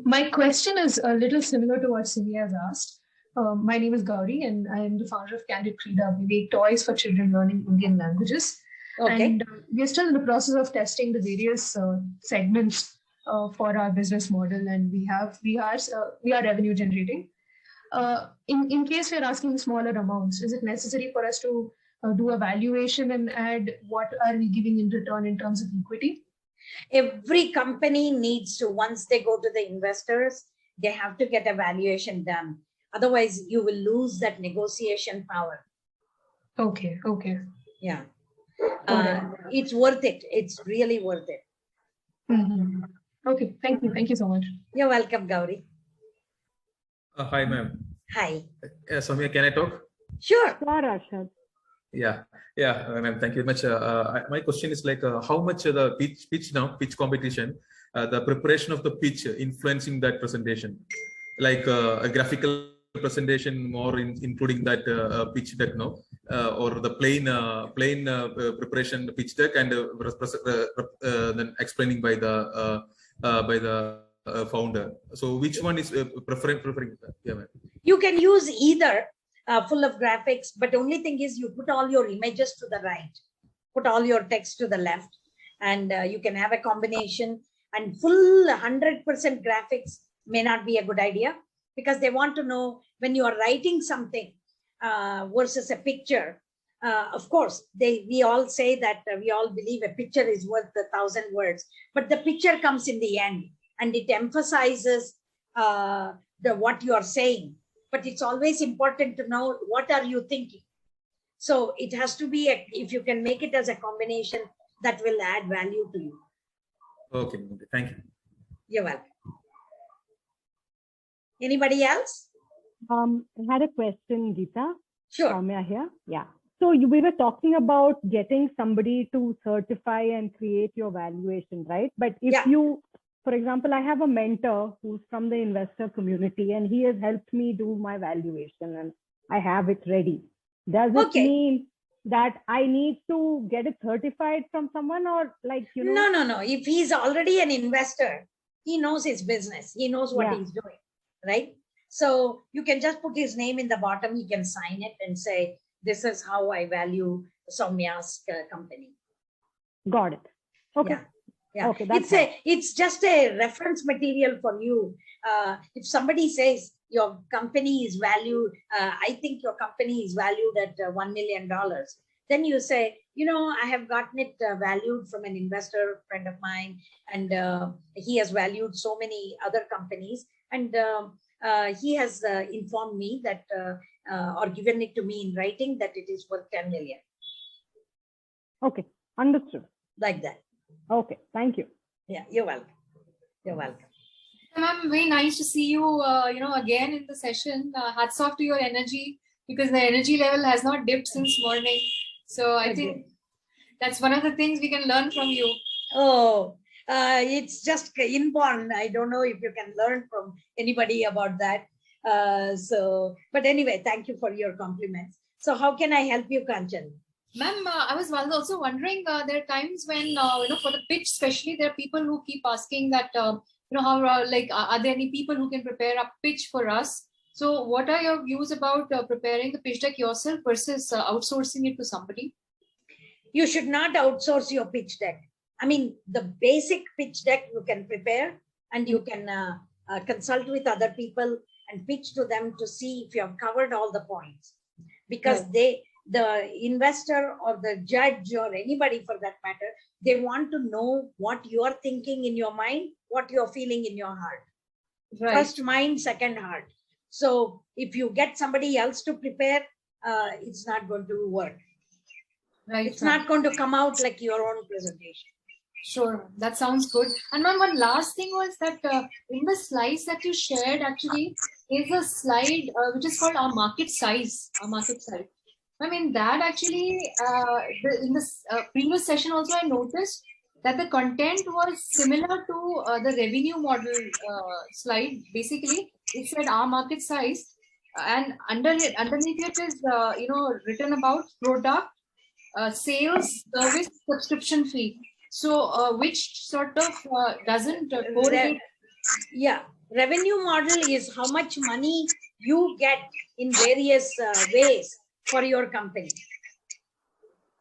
My question is a little similar to what Sylvia has asked. My name is Gauri, and I am the founder of Candid Krida. We make toys for children learning Indian languages. Okay. And we are still in the process of testing the various segments for our business model, and we are revenue generating. In case we are asking smaller amounts, is it necessary for us to do a valuation and add what are we giving in return in terms of equity? Every company needs to, once they go to the investors, they have to get a valuation done. Otherwise, you will lose that negotiation power. Okay. Okay. Yeah. It's worth it. It's really worth it. Mm-hmm. Okay. Thank you. Thank you so much. You're welcome, Gauri. Hi, ma'am. Hi. Soumya, can I talk? Sure. Yeah, ma'am. Thank you very much. My question is like, how much the pitch competition, the preparation of the pitch influencing that presentation, like a graphical presentation, more including that pitch deck, no, or the plain preparation pitch deck, and then explaining by the founder. So which one is preferring? Yeah, ma'am. You can use either. Full of graphics, but only thing is you put all your images to the right, put all your text to the left, and you can have a combination. And full 100% graphics may not be a good idea, because they want to know when you are writing something versus a picture. Of course, we all say that we all believe a picture is worth 1,000 words, but the picture comes in the end and it emphasizes what you are saying. But it's always important to know what are you thinking. So it has to be, if you can make it as a combination, that will add value to you. Okay, thank you. You're welcome. Anybody else? I had a question, Geeta. Sure. Soumya here. Yeah. So we were talking about getting somebody to certify and create your valuation, right? But if you, for example, I have a mentor who's from the investor community and he has helped me do my valuation and I have it ready. Does it mean that I need to get it certified from someone, or like, you know? No. If he's already an investor, he knows his business. He knows what he's doing, right? So you can just put his name in the bottom. He can sign it and say, this is how I value Soumya's company. Got it. Okay. Yeah. Okay, it's just a reference material for you. If somebody says your company is valued, I think your company is valued at $1 million, then you say, you know, I have gotten it valued from an investor friend of mine, and he has valued so many other companies, and he has informed me that or given it to me in writing that it is worth 10 million. Okay, understood. Like that. Okay, thank you. Yeah, you're welcome. You're welcome. Ma'am, very nice to see you, again in the session. Hats off to your energy, because the energy level has not dipped since morning. So I think that's one of the things we can learn from you. Oh, it's just inborn. I don't know if you can learn from anybody about that. But anyway, thank you for your compliments. So how can I help you, Kanchan? Ma'am, I was also wondering, there are times when, for the pitch especially, there are people who keep asking that, are there any people who can prepare a pitch for us? So what are your views about preparing the pitch deck yourself versus outsourcing it to somebody? You should not outsource your pitch deck. I mean, the basic pitch deck you can prepare, and you can consult with other people and pitch to them to see if you have covered all the points. Because the investor or the judge or anybody for that matter, they want to know what you are thinking in your mind, what you're feeling in your heart. Right. First mind, second heart. So if you get somebody else to prepare, it's not going to work. Right. It's not going to come out like your own presentation. Sure, that sounds good. And ma'am, one last thing was that in the slides that you shared, actually, is a slide which is called our market size. Our market size. I mean, that actually, in this previous session also, I noticed that the content was similar to the revenue model slide. Basically, it said our market size, and underneath it is written about product, sales, service, subscription fee. So, which sort of doesn't correlate? Yeah, revenue model is how much money you get in various ways for your company.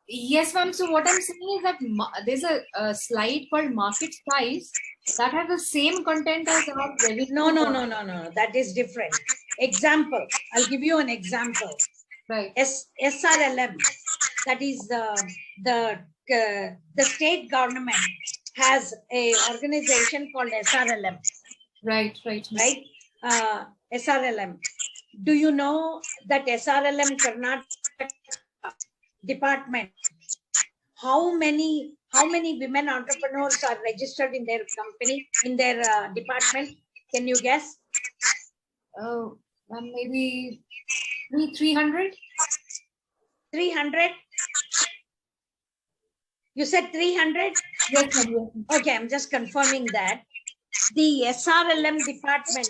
Yes, ma'am. So what I'm saying is that there's a slide called market size that has the same content as our revenue. No. That is different. Example. I'll give you an example. Right. SRLM. That is the state government has a organization called SRLM. Right. SRLM. Do you know that SRLM Karnataka department, how many women entrepreneurs are registered in their company, in their department? Can you guess? Oh, maybe 300. 300. You said 300? Yes. Okay, I'm just confirming that. The SRLM department,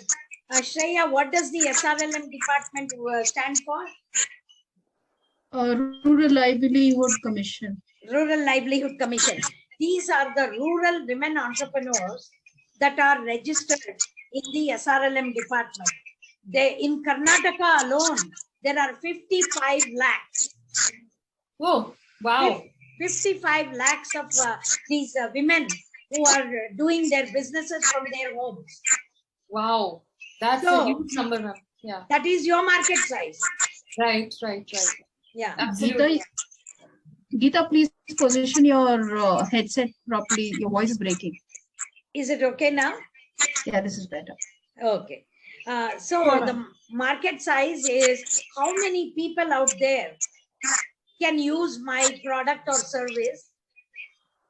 Shreya, what does the SRLM department stand for? Rural Livelihood Commission. Rural Livelihood Commission. These are the rural women entrepreneurs that are registered in the SRLM department. In Karnataka alone, there are 55 lakhs. Oh, wow. 55 lakhs of these women who are doing their businesses from their homes. Wow, that's a huge number. Yeah. That is your market size. Right. Yeah. Absolutely. Geeta, please position your headset properly. Your voice is breaking. Is it okay now? Yeah, this is better. Okay. So the market size is how many people out there can use my product or service.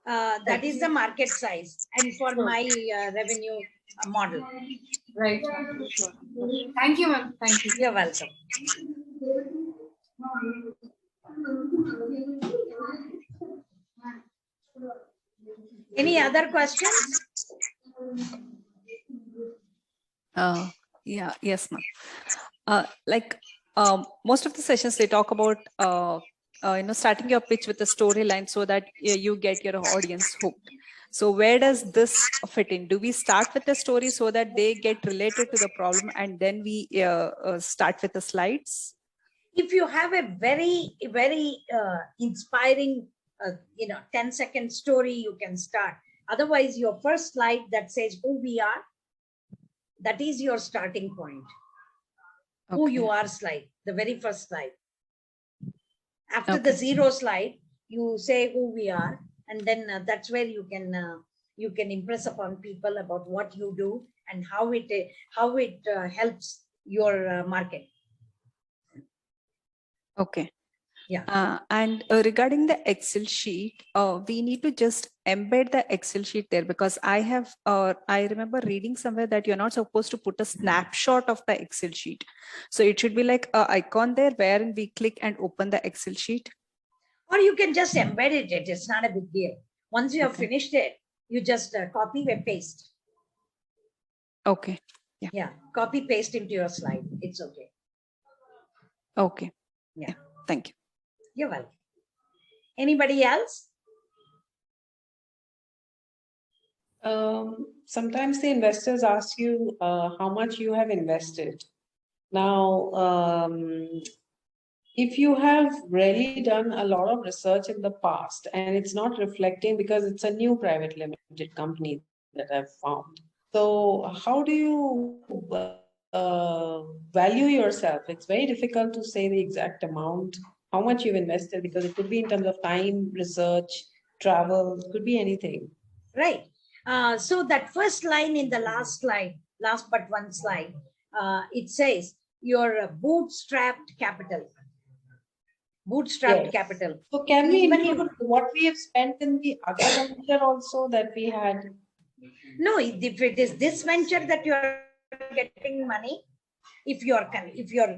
That is the market size, and for my revenue model. Right. Sure. Thank you, ma'am. Thank you. You're welcome. Any other questions? Yes, ma'am. Most of the sessions they talk about starting your pitch with a storyline so that you get your audience hooked. So where does this fit in? Do we start with the story so that they get related to the problem, and then we start with the slides? If you have a very inspiring 10-second story, you can start. Otherwise, your first slide that says who we are, that is your starting point. Okay. Who you are slide, the very first slide. After the zero slide, you say who we are, and then that's where you can impress upon people about what you do and how it helps your market. Okay. Yeah. And regarding the Excel sheet, we need to just embed the Excel sheet there, because I remember reading somewhere that you're not supposed to put a snapshot of the Excel sheet. So it should be like an icon there wherein we click and open the Excel sheet. Or you can just embed it. It's not a big deal. Once you have finished it, you just copy and paste. Okay. Yeah. Copy paste into your slide. It's okay. Okay. Yeah. Thank you. You're welcome. Anybody else? Sometimes the investors ask you how much you have invested. Now, if you have really done a lot of research in the past and it's not reflecting because it's a new private limited company that I've found. So how do you value yourself? It's very difficult to say the exact amount, how much you've invested, because it could be in terms of time, research, travel, it could be anything. Right. So that first line in the last slide, last but one slide, it says your bootstrapped capital. Bootstrapped Yes. capital. So can we Even include what we have spent in the other venture also that we had? No, if it is this venture that you are getting money, if your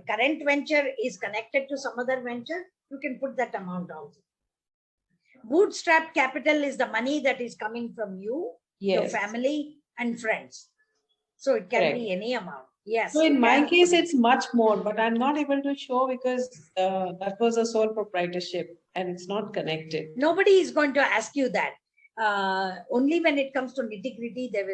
current venture is connected to some other venture, you can put that amount also. Bootstrap capital is the money that is coming from you, your Yes. family and friends. So it can Correct. be any amount. Yes. So in you my can case, put it. it's much more, but I'm not able to show because that was a sole proprietorship and it's not connected. Nobody is going to ask you that. Only when it comes to nitty-gritty, they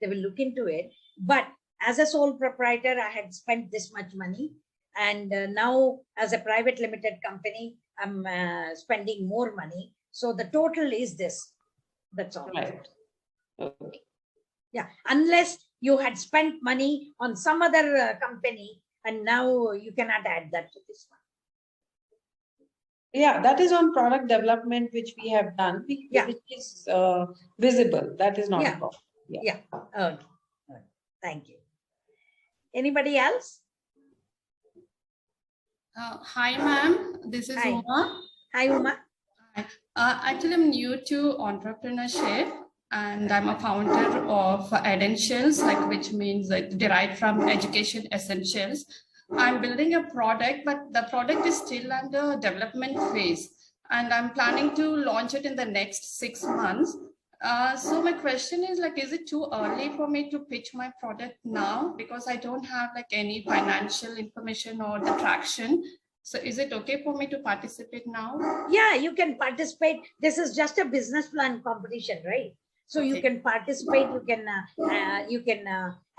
will look into it. But as a sole proprietor, I had spent this much money, and now as a private limited company, I'm spending more money. So the total is this. That's all. Right. Okay. Yeah, unless you had spent money on some other company, and now you cannot add that to this one. Yeah, that is on product development, which we have done, which is visible. That is not a problem. Yeah. Okay. Thank you. Anybody else? Hi, ma'am. This is Hi. Uma. Hi, Uma. Hi. Actually, I'm new to entrepreneurship, and I'm a founder of Essentials, which means derived from education essentials. I'm building a product, but the product is still under development phase, and I'm planning to launch it in the next 6 months. So my question is is it too early for me to pitch my product now? Because I don't have any financial information or the traction. So is it okay for me to participate now? Yeah, you can participate. This is just a business plan competition, right? So you can participate, you can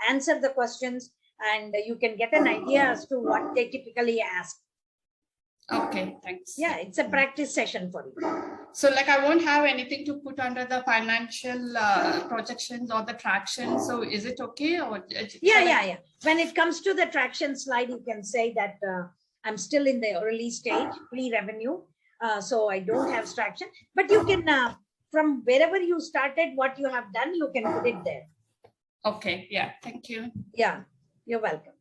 answer the questions, and you can get an idea as to what they typically ask. Okay, thanks. Yeah, it's a practice session for you. So I won't have anything to put under the financial projections or the traction. So is it okay? Or yeah. When it comes to the traction slide, you can say that I'm still in the early stage, pre-revenue. So I don't have traction, but you can, from wherever you started, what you have done, you can put it there. Okay, yeah, thank you. Yeah, you're welcome.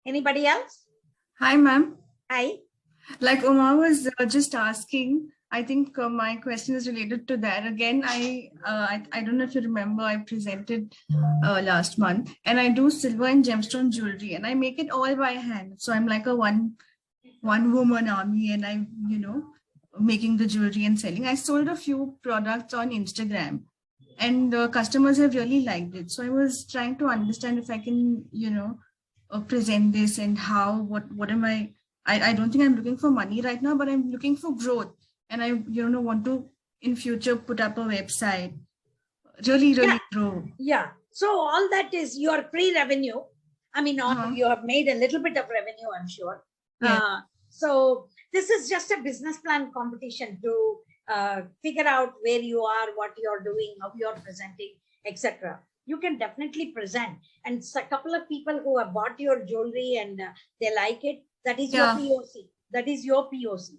Anybody else? Hi, ma'am. Hi. Like Uma was just asking, I think my question is related to that. Again, I don't know if you remember, I presented last month, and I do silver and gemstone jewelry, and I make it all by hand. So I'm like a one woman army, and I'm making the jewelry and selling. I sold a few products on Instagram, and customers have really liked it. So I was trying to understand if I can present this and how, what am I don't think I'm looking for money right now, but I'm looking for growth, and I want to in future put up a website, really grow. Yeah, so all that is your pre-revenue. I mean, you have made a little bit of revenue, I'm sure. Yeah. So this is just a business plan competition to figure out where you are, what you're doing, how you're presenting, etc. You can definitely present, and a couple of people who have bought your jewelry and they like it, that is your POC. That is your POC.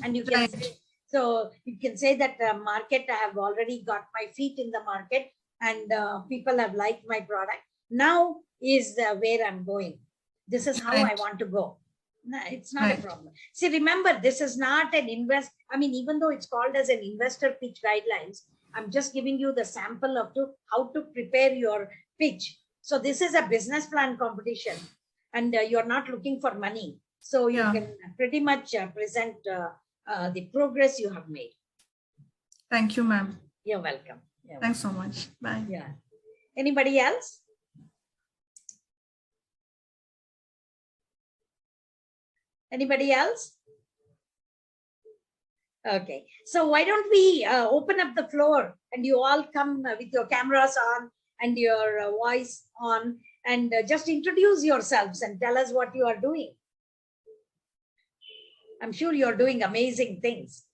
And you can say, so you can say that market, I have already got my feet in the market, and people have liked my product. Now is where I'm going. This is how I want to go. No, it's not a problem. See, remember, this is not an even though it's called as an investor pitch guidelines, I'm just giving you the sample of how to prepare your pitch. So this is a business plan competition, and you're not looking for money. So you can pretty much present the progress you have made. Thank you, ma'am. You're welcome. Thanks so much. Bye. Yeah. Anybody else? Anybody else? Okay, so why don't we open up the floor, and you all come with your cameras on and your voice on, and just introduce yourselves and tell us what you are doing. I'm sure you're doing amazing things.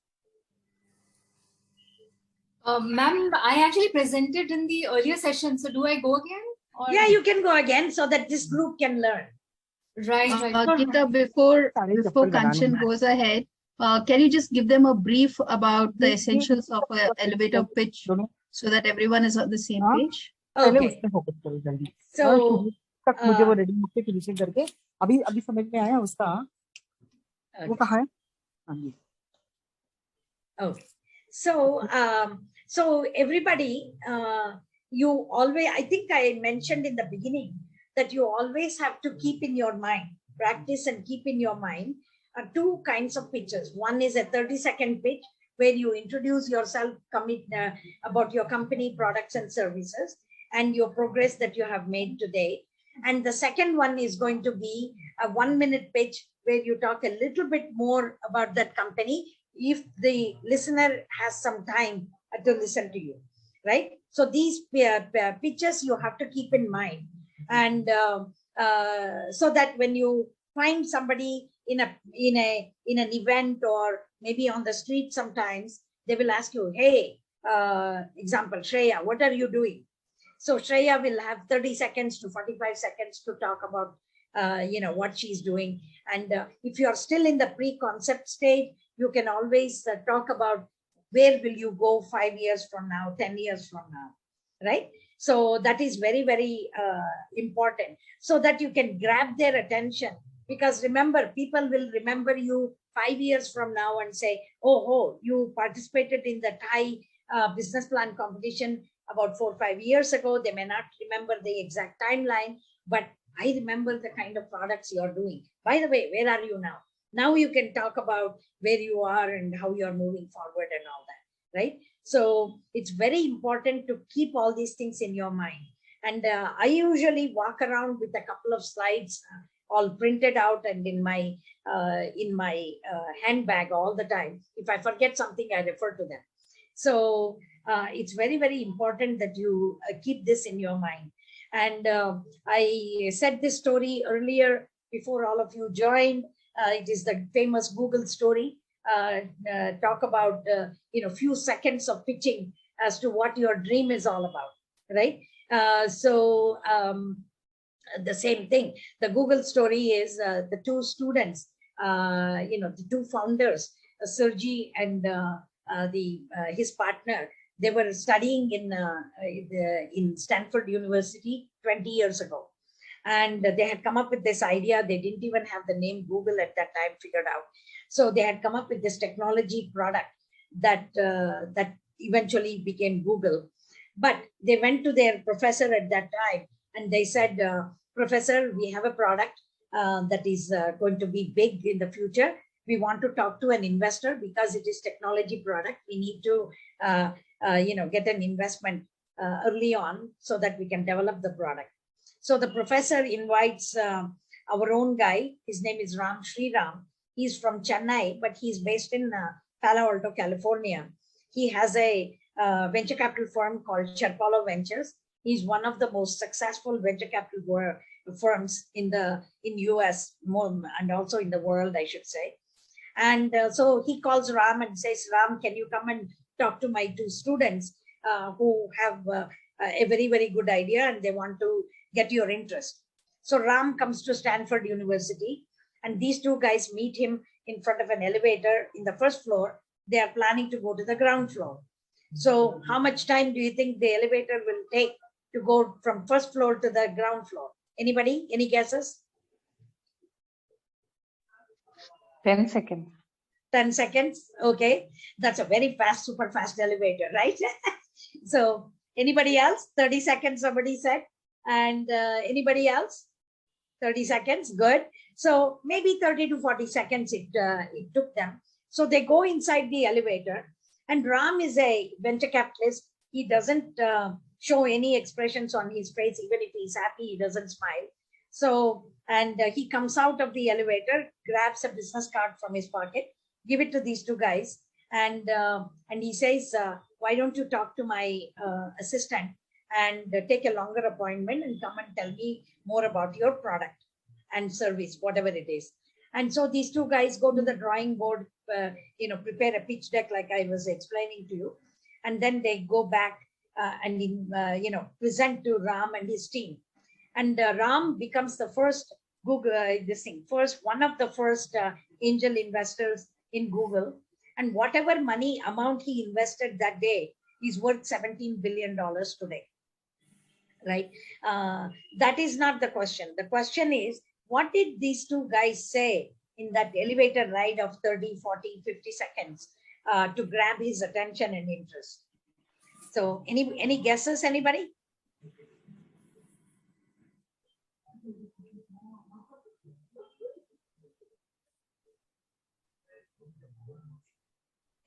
Ma'am, I actually presented in the earlier session. So do I go again? Or... Yeah, you can go again so that this group can learn. Right. Geeta, before Kanchan goes ahead, can you just give them a brief about the essentials of an elevator pitch so that everyone is on the same page? Okay. So मुझे वो ready होके finishing करके अभी समझ में आया उसका वो कहाँ है हाँ जी okay. So everybody, you always, I think I mentioned in the beginning that you always have to keep in your mind, practice and keep in your mind two kinds of pitches. One is a 30-second pitch where you introduce yourself, about your company, products and services, and your progress that you have made today. And the second one is going to be a 1-minute pitch where you talk a little bit more about that company if the listener has some time to listen to you, right? So these pitches you have to keep in mind. And so that when you find somebody in an event or maybe on the street sometimes, they will ask you, hey, example, Shreya, what are you doing? So Shreya will have 30 seconds to 45 seconds to talk about, what she's doing. And if you're still in the pre-concept stage, you can always talk about where will you go 5 years from now, 10 years from now, right? So that is very, very important so that you can grab their attention. Because remember, people will remember you 5 years from now and say, oh, you participated in the Thai business plan competition about 4 or 5 years ago. They may not remember the exact timeline, but I remember the kind of products you're doing. By the way, where are you now? Now you can talk about where you are and how you're moving forward and all that, right? So it's very important to keep all these things in your mind. And I usually walk around with a couple of slides all printed out and in my handbag all the time. If I forget something, I refer to them. So it's very, very important that you keep this in your mind. And I said this story earlier before all of you joined. It is the famous Google story. Talk about, few seconds of pitching as to what your dream is all about, right? The same thing. The Google story is the two students, the two founders, Sergey and his partner. They were studying in Stanford University 20 years ago. And they had come up with this idea. They didn't even have the name Google at that time figured out. So they had come up with this technology product that eventually became Google. But they went to their professor at that time and they said, Professor, we have a product that is going to be big in the future. We want to talk to an investor because it is technology product. We need to, get an investment early on so that we can develop the product. So the professor invites our own guy. His name is Ram Sriram. He's from Chennai, but he's based in Palo Alto, California. He has a venture capital firm called Sherpalo Ventures. He's one of the most successful venture capital firms in US and also in the world, I should say. And so he calls Ram and says, Ram, can you come and talk to my two students who have a very, very good idea and they want to get your interest. So Ram comes to Stanford University and these two guys meet him in front of an elevator in the first floor. They are planning to go to the ground floor. So how much time do you think the elevator will take to go from first floor to the ground floor? Anybody? Any guesses? 10 seconds. 10 seconds. Okay. That's a very fast, super fast elevator, right? So anybody else? 30 seconds, somebody said. And anybody else? 30 seconds. Good. So maybe 30 to 40 seconds it took them. So they go inside the elevator and Ram is a venture capitalist. He doesn't show any expressions on his face. Even if he's happy, he doesn't smile. So, and he comes out of the elevator, grabs a business card from his pocket, give it to these two guys. And he says, why don't you talk to my assistant and take a longer appointment and come and tell me more about your product and service, whatever it is. And so these two guys go to the drawing board, prepare a pitch deck like I was explaining to you. And then they go back and present to Ram and his team. And Ram becomes the first Google, one of the first angel investors in Google. And whatever amount he invested that day is worth $17 billion today. Right? That is not the question. The question is, what did these two guys say in that elevator ride of 30, 40, 50 seconds to grab his attention and interest? So any guesses, anybody?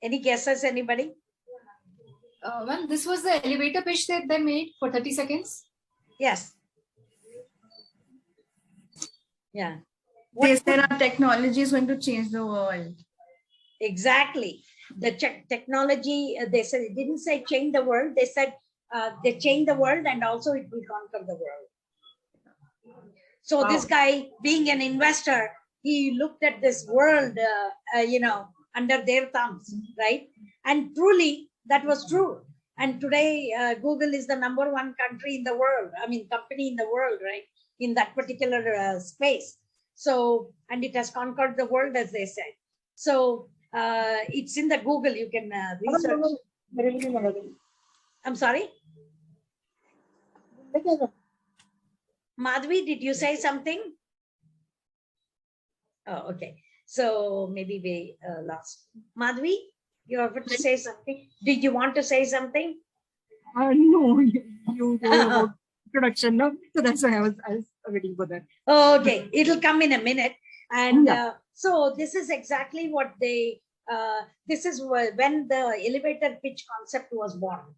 Any guesses, anybody? Well, this was the elevator pitch that they made for 30 seconds. Yes. Yeah. They said our technology is going to change the world. Exactly. The technology, they said, it didn't say change the world. They said they change the world and also it will conquer the world. So this guy, being an investor, he looked at this world, under their thumbs, right? And truly, that was true. And today, Google is the #1 country in the world. Company in the world, right? In that particular space. So, and it has conquered the world, as they said. So, it's in the Google. You can research. I'm sorry. Madhvi, did you say something? Oh, okay. So maybe we lost. Madhvi, you have to say something. Did you want to say something? No, you about production, no? So that's why I was waiting for that. Okay, it'll come in a minute. And so this is exactly what this is when the elevator pitch concept was born.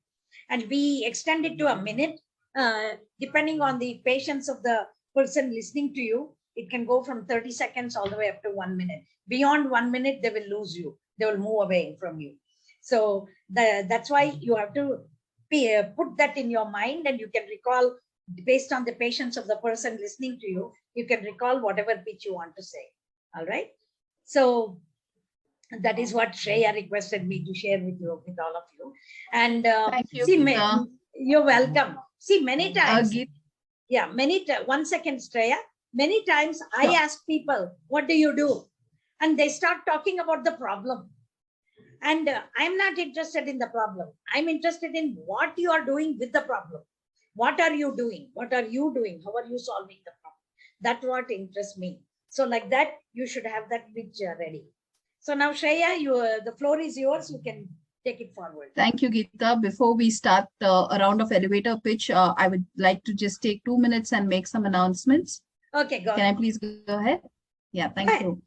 And we extend it to a minute, depending on the patience of the person listening to you. It can go from 30 seconds all the way up to 1 minute. Beyond 1 minute, they will lose you. They will move away from you. So that's why you have to put that in your mind, and you can recall, based on the patience of the person listening to you, you can recall whatever pitch you want to say. All right. So that is what Shreya requested me to share with all of you. And thank you. See, you're welcome. See, many times, one second, Shreya. Many times I ask people, what do you do? And they start talking about the problem. And I'm not interested in the problem. I'm interested in what you are doing with the problem. What are you doing? What are you doing? How are you solving the problem? That's what interests me. So like that, you should have that picture ready. So now, Shreya, the floor is yours. You can take it forward. Thank you, Geeta. Before we start a round of elevator pitch, I would like to just take 2 minutes and make some announcements. Okay, go ahead. Can I please go ahead? Yeah, thank you.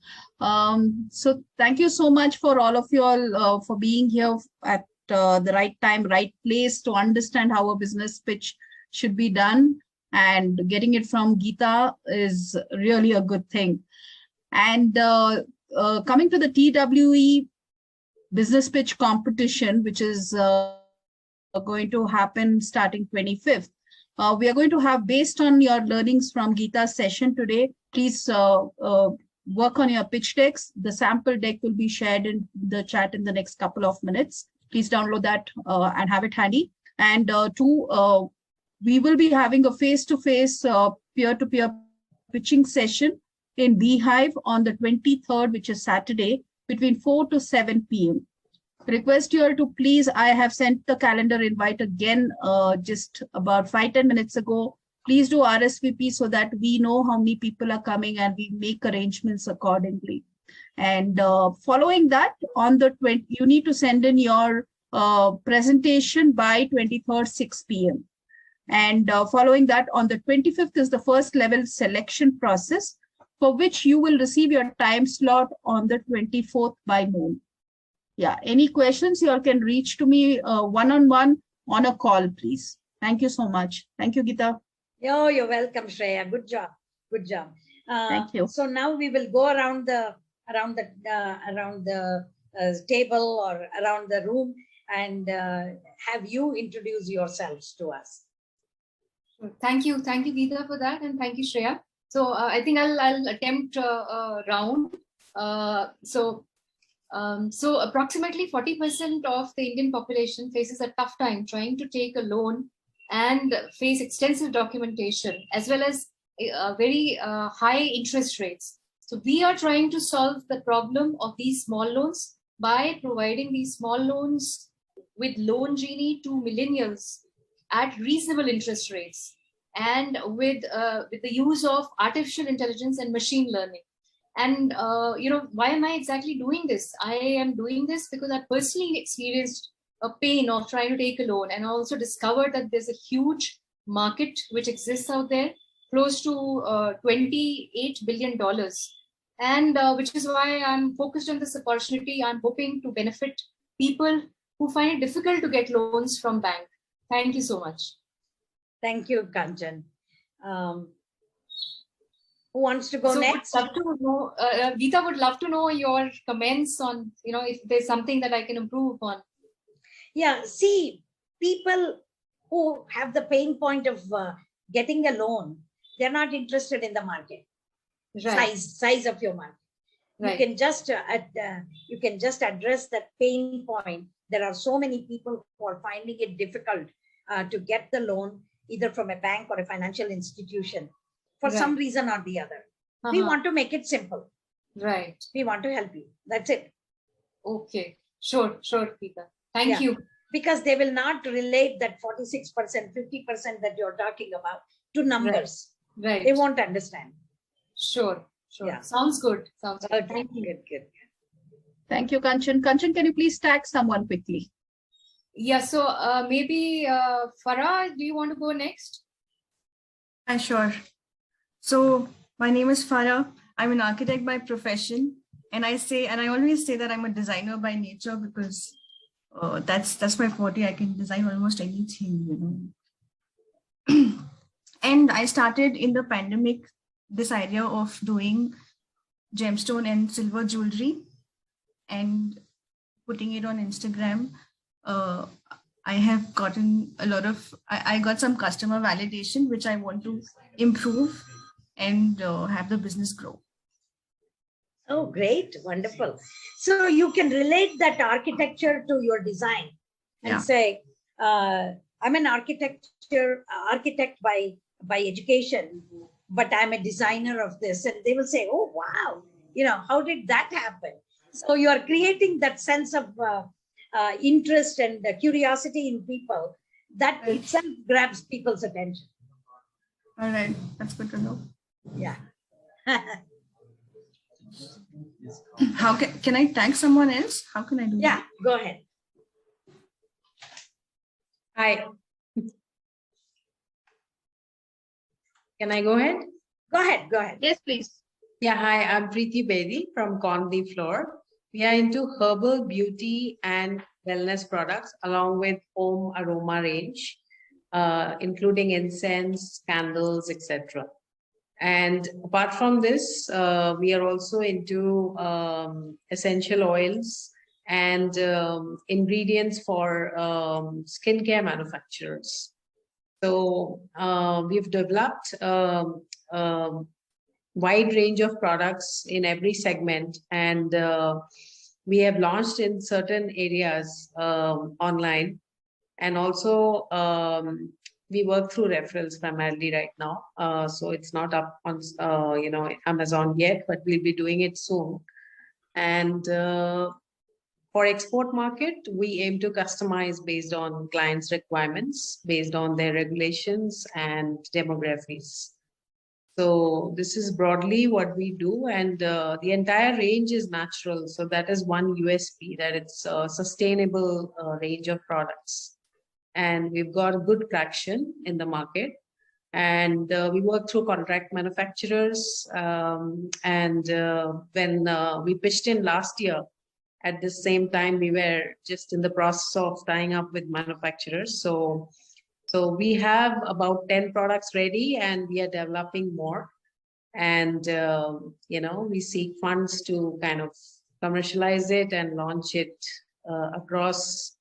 So thank you so much for all of you all for being here at the right time, right place to understand how a business pitch should be done. And getting it from Geeta is really a good thing. And coming to the TWE business pitch competition, which is going to happen starting 25th. We are going to have, based on your learnings from Geeta's session today, please work on your pitch decks. The sample deck will be shared in the chat in the next couple of minutes. Please download that and have it handy. And we will be having a face-to-face peer-to-peer pitching session in Beehive on the 23rd, which is Saturday, between 4 to 7 p.m. Request you all to please, I have sent the calendar invite again just about 5-10 minutes ago. Please do RSVP so that we know how many people are coming and we make arrangements accordingly. And following that, on the 20th, you need to send in your presentation by 23rd, 6 p.m. And following that, on the 25th is the first level selection process, for which you will receive your time slot on the 24th by noon. Yeah, any questions, you all can reach to me one-on-one on a call, please. Thank you so much. Thank you, Geeta. Oh, you're welcome, Shreya. Good job. Good job. Thank you. So now we will go around the table or around the room and have you introduce yourselves to us. Thank you, Geeta, for that, and thank you, Shreya. So I think I'll attempt a round. So approximately 40% of the Indian population faces a tough time trying to take a loan and face extensive documentation as well as very high interest rates. So we are trying to solve the problem of these small loans by providing these small loans with Loan Genie to millennials at reasonable interest rates and with the use of artificial intelligence and machine learning. And why am I exactly doing this? I am doing this because I personally experienced a pain of trying to take a loan, and also discovered that there's a huge market which exists out there, close to $28 billion. And which is why I'm focused on this opportunity. I'm hoping to benefit people who find it difficult to get loans from bank. Thank you so much. Thank you, Kanchan. Who wants to go next? Would love to know, Geeta would love to know your comments on, if there's something that I can improve on. Yeah, see, people who have the pain point of getting a loan, they're not interested in the market. Right. Size of your market. Right. You can just address that pain point. There are so many people who are finding it difficult to get the loan, either from a bank or a financial institution, for some reason or the other. We want to make it simple. Right. We want to help you. That's it. Okay. Sure, Geeta. Thank you. Because they will not relate that 46%, 50% that you're talking about to numbers. Right. They won't understand. Sure. Yeah. Sounds good. Sounds good. Thank you. Good. Thank you, Kanchan. Kanchan, can you please tag someone quickly? Yeah, so maybe Farah, do you want to go next? Sure. So my name is Farah. I'm an architect by profession, and I always say that I'm a designer by nature because that's my forte. I can design almost anything, And I started in the pandemic this idea of doing gemstone and silver jewelry and putting it on Instagram. I have gotten I got some customer validation, which I want to improve and have the business grow. Oh, great. Wonderful. So you can relate that architecture to your design and say, I'm an architect by education, but I'm a designer of this. And they will say, oh, wow, how did that happen? So you are creating that sense of interest and curiosity in people that itself grabs people's attention. All right. That's good to know. Yeah. How can I tag someone else? How can I do that? Yeah, go ahead. Hi. Can I go ahead? Go ahead. Yes, please. Yeah, hi, I'm Preeti Bedi from Conley Floor. We are into herbal beauty and wellness products along with home aroma range, including incense, candles, etc. And apart from this, we are also into essential oils and ingredients for skincare manufacturers. So we've developed wide range of products in every segment, and we have launched in certain areas online, and also we work through referrals primarily right now. So it's not up on Amazon yet, but we'll be doing it soon. And for export market, we aim to customize based on clients' requirements, based on their regulations and demographics. So this is broadly what we do, and the entire range is natural. So that is one USP, that it's a sustainable range of products. And we've got good traction in the market. And we work through contract manufacturers. And when we pitched in last year, at the same time, we were just in the process of tying up with manufacturers. So we have about 10 products ready, and we are developing more. And, we seek funds to kind of commercialize it and launch it across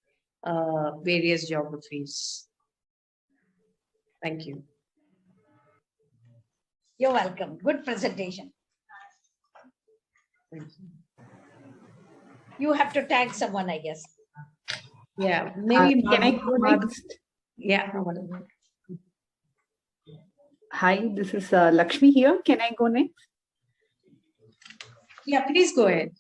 various geographies. Thank you. You're welcome. Good presentation. You have to tag someone, I guess. Yeah, maybe Can I go next? Yeah. Hi, this is Lakshmi here. Can I go next? Yeah, please go ahead.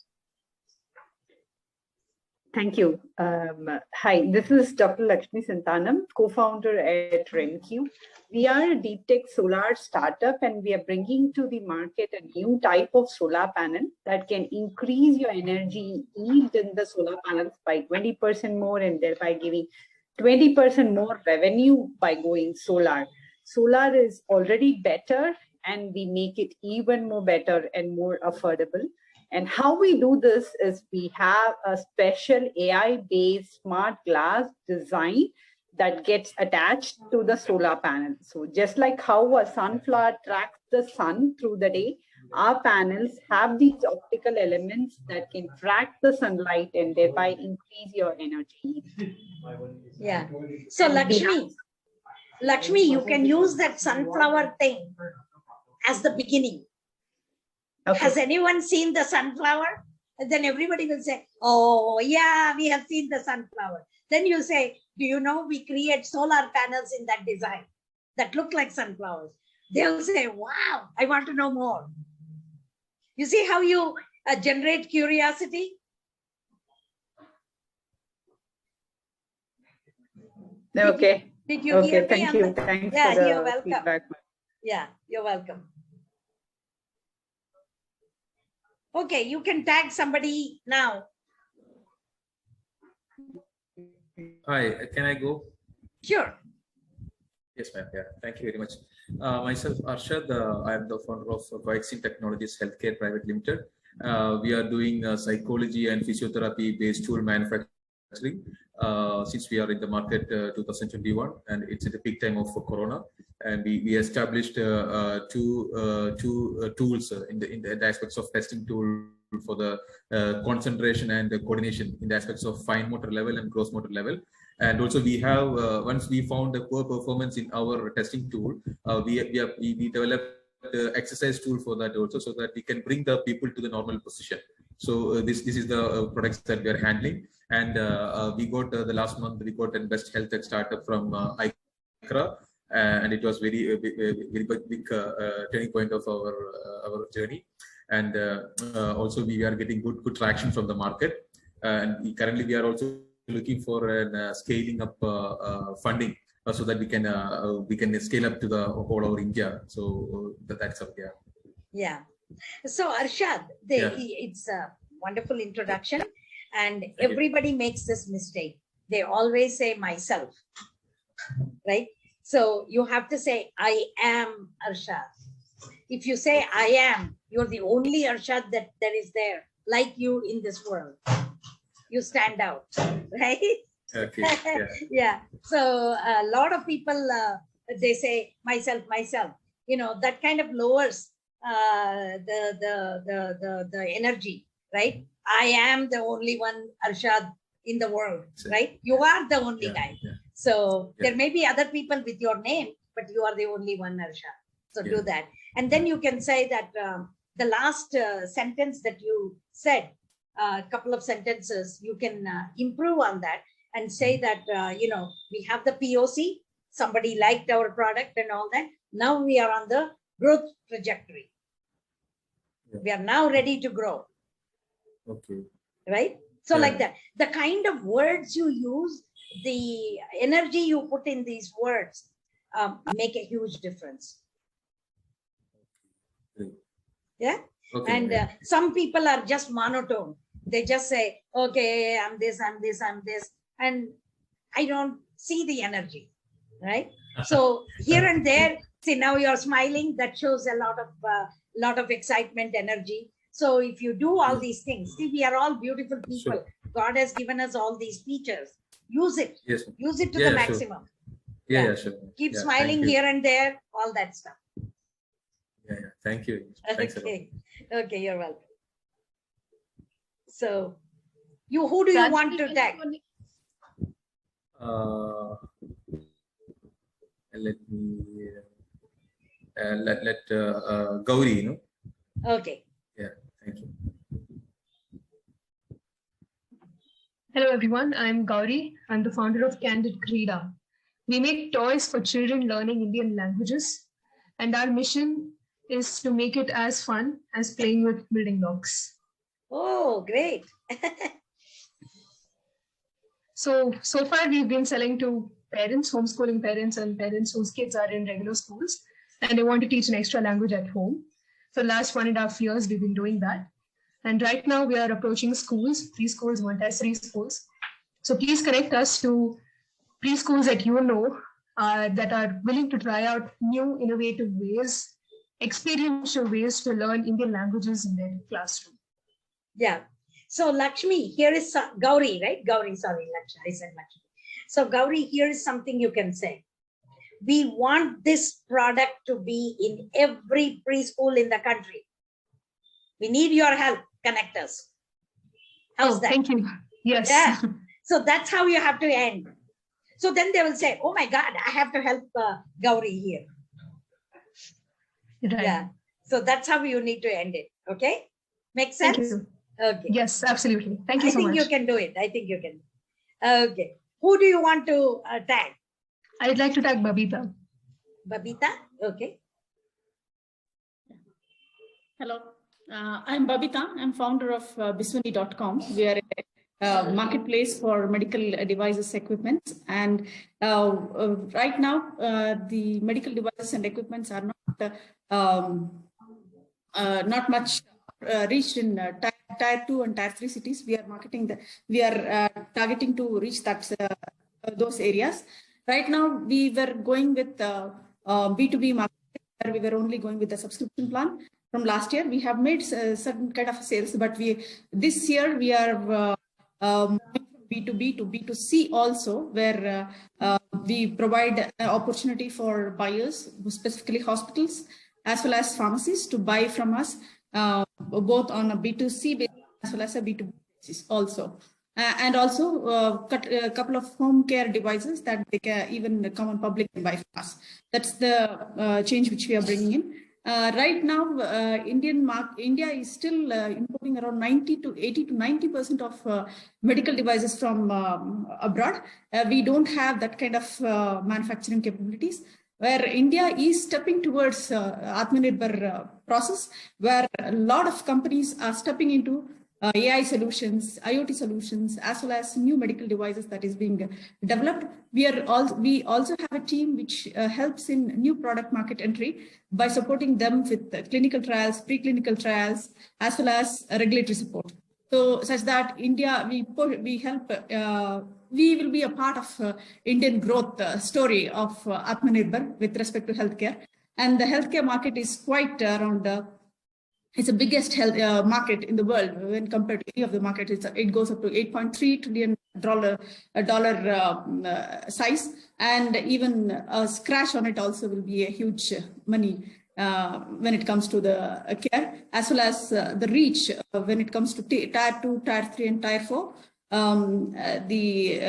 Thank you. Hi, this is Dr. Lakshmi Santanam, co-founder at RenQ. We are a deep tech solar startup, and we are bringing to the market a new type of solar panel that can increase your energy yield in the solar panels by 20% more, and thereby giving 20% more revenue by going solar. Solar is already better, and we make it even more better and more affordable. And how we do this is we have a special AI-based smart glass design that gets attached to the solar panel. So just like how a sunflower tracks the sun through the day, our panels have these optical elements that can track the sunlight and thereby increase your energy. Yeah. So Lakshmi, you can use that sunflower thing as the beginning. Okay. Has anyone seen the sunflower? And then everybody will say, oh yeah, we have seen the sunflower. Then you say, do you know we create solar panels in that design that look like sunflowers? They'll say, wow, I want to know more. You see how you generate curiosity? Okay. Did you hear me? Thank you. Thanks yeah, for the you're welcome. feedback. Yeah, you're welcome. Okay, you can tag somebody now. Hi, can I go? Sure. Yes, ma'am. Yeah, thank you very much. Myself, Arshad, I am the founder of Valuation Technologies Healthcare Private Limited. We are doing psychology and physiotherapy based tool manufacturing since we are in the market 2021, and it's at the peak time of Corona. And we established two tools in the aspects of testing tool for the concentration and the coordination in the aspects of fine motor level and gross motor level. And also we have once we found the poor performance in our testing tool, we developed the exercise tool for that also, so that we can bring the people to the normal position. So this is the products that we are handling. And we got the last month we got an best health tech startup from ICRA, and it was very big turning point of our journey. And also we are getting good traction from the market, and currently we are also looking for an scaling up funding so that we can scale up to the whole over India. So that's up. Yeah. Yeah. So Arshad, it's a wonderful introduction, and everybody makes this mistake. They always say myself, right? So you have to say I am Arshad. If you say I am, you're the only Arshad that is there like you in this world. You stand out, right? Okay. Yeah. Yeah. So a lot of people they say myself. You know, that kind of lowers the energy, right? I am the only one Arshad in the world, right? You are the only guy. Yeah. So there may be other people with your name, but you are the only one Arshad. So do that, and then you can say that the last sentence that you said. A couple of sentences, you can improve on that and say that, you know, we have the POC, somebody liked our product and all that. Now we are on the growth trajectory. Yeah. We are now ready to grow. Okay. Right? So like that, the kind of words you use, the energy you put in these words make a huge difference. Yeah. Okay. And some people are just monotone. They just say, okay, I'm this, and I don't see the energy, right? So here and there, see, now you're smiling, that shows a lot of excitement, energy. So if you do all these things, see, we are all beautiful people. Sure. God has given us all these features. Use it. Yes. Use it to the maximum. Sure. Yeah, sure. Keep smiling here and there, all that stuff. Yeah. Thank you. Thanks okay. Okay, you're welcome. So, who do you want to tag? Let me. let Gauri, Okay. Yeah, thank you. Hello, everyone. I'm Gauri. I'm the founder of Candid Krida. We make toys for children learning Indian languages, and our mission is to make it as fun as playing with building blocks. Oh, great. So far we've been selling to parents, homeschooling parents, and parents whose kids are in regular schools, and they want to teach an extra language at home. For the last 1.5 years, we've been doing that. And right now we are approaching schools, preschools, Montessori schools. So please connect us to preschools that you know that are willing to try out new innovative ways, experiential ways to learn Indian languages in their classroom. Yeah. So Lakshmi, here is Gauri, right? Gauri, sorry, Lakshmi, I said Lakshmi. So Gauri, here is something you can say. We want this product to be in every preschool in the country. We need your help. Connect us. How's that? Thank you. Yes. Yeah. So that's how you have to end. So then they will say, oh my God, I have to help Gauri here. Right. Yeah. So that's how you need to end it. Okay. Make sense? Thank you. Okay. Yes, absolutely. Thank you so much. I think you can do it. I think you can. Okay. Who do you want to tag? I'd like to tag Babita. Babita? Okay. Hello, I'm Babita. I'm founder of Biswani.com. We are a marketplace for medical devices equipment. And right now, the medical devices and equipments are not much reached in tier 2 and tier 3 cities. We are targeting to reach those areas. Right now, we were going with B2B market, where we were only going with the subscription plan. From last year, we have made certain kind of sales, but this year we are moving from B2B to B2C also, where we provide an opportunity for buyers, specifically hospitals, as well as pharmacies, to buy from us, both on a B2C basis as well as a B2B basis also. And also a couple of home care devices that they can even come on public and buy from us. That's the change which we are bringing in. Right now, India is still importing around 80 to 90% of medical devices from abroad. We don't have that kind of manufacturing capabilities, where India is stepping towards Atmanirbhar process, where a lot of companies are stepping into AI solutions, IoT solutions, as well as new medical devices that is being developed. We also have a team which helps in new product market entry by supporting them with clinical trials, preclinical trials, as well as regulatory support. So such that India, we help, we will be a part of Indian growth story of Atmanirbhar with respect to healthcare. And the healthcare market is quite around it's the biggest health market in the world when compared to any of the markets. It goes up to $8.3 trillion size, and even a scratch on it also will be a huge money when it comes to the care, as well as the reach when it comes to tier 2, tier 3, and tier 4. The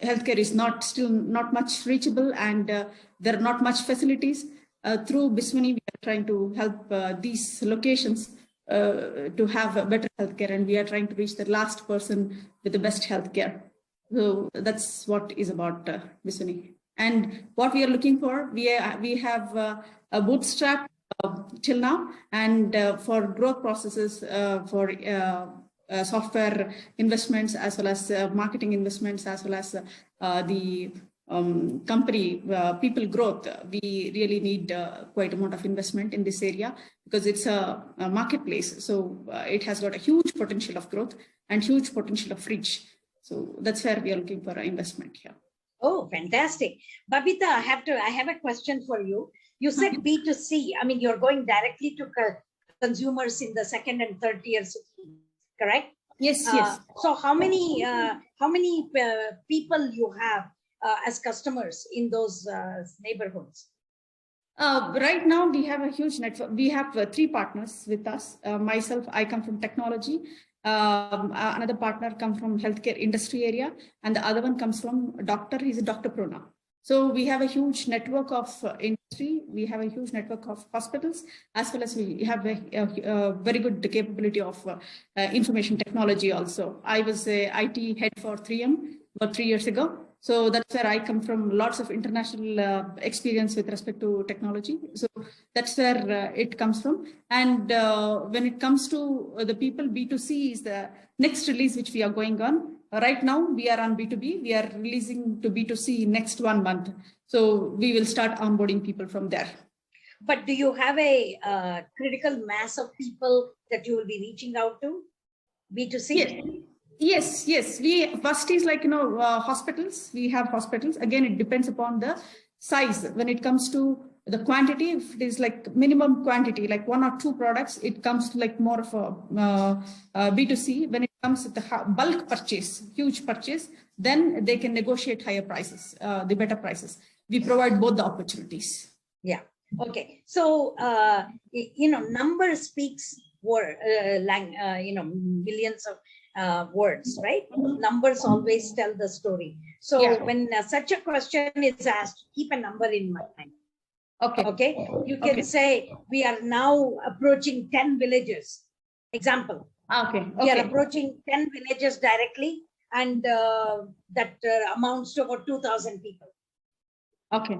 healthcare is still not much reachable, and there are not much facilities. Through Biswani, we are trying to help these locations to have a better healthcare, and we are trying to reach the last person with the best healthcare. So that's what is about Biswani. And what we are looking for, we have a bootstrap till now, and for growth processes, for software investments, as well as marketing investments, as well as the company people growth, we really need quite amount of investment in this area, because it's a marketplace. So it has got a huge potential of growth and huge potential of reach. So that's where we are looking for investment here. Oh, fantastic. Babita, I have a question for you. You said B2C. I mean, you're going directly to consumers in the second and third tier cities, correct? Yes, yes. So how many people you have as customers in those neighborhoods? Right now, we have a huge network. We have 3 partners with us. Myself, I come from technology. Another partner comes from healthcare industry area, and the other one comes from doctor. He's a doctor pro now. So we have a huge network of industry. We have a huge network of hospitals, as well as we have a very good capability of information technology also. I was a IT head for 3M about 3 years ago. So that's where I come from, lots of international experience with respect to technology. So that's where it comes from. And when it comes to the people, B2C is the next release which we are going on. Right now, we are on B2B. We are releasing to B2C next 1 month. So we will start onboarding people from there. But do you have a critical mass of people that you will be reaching out to? B2C? Yes. We first is like, hospitals. We have hospitals. Again, it depends upon the size. When it comes to the quantity, if it is like minimum quantity, like 1 or 2 products, it comes to like more of a B2C. When it comes to the bulk purchase, huge purchase, then they can negotiate higher prices, the better prices. We provide both the opportunities. Yeah. Okay. So, number speaks word, millions of words, right? Numbers always tell the story. So when such a question is asked, keep a number in mind. Okay. You can say we are now approaching 10 villages. Example. We are approaching 10 villages directly, and that amounts to about 2,000 people. Okay.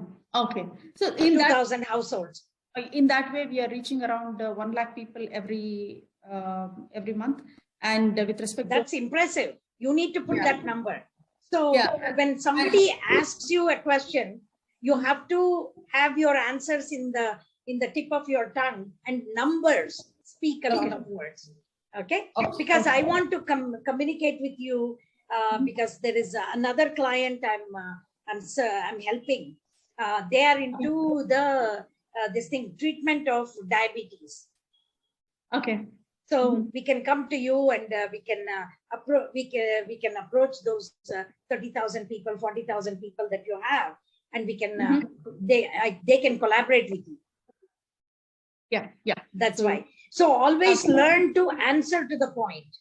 So in 2,000 households. In that way, we are reaching around 1 lakh people every month. And with respect, that's impressive. You need to put that number. So when somebody asks you a question, you have to have your answers in the tip of your tongue, and numbers speak a lot of words. Okay. Because I want to communicate with you because there is another client I'm helping. They are into the treatment of diabetes. Okay. So we can come to you, and we can approach those 30,000 people, 40,000 people that you have, and we can they can collaborate with you. Yeah. That's why. So always learn to answer to the point,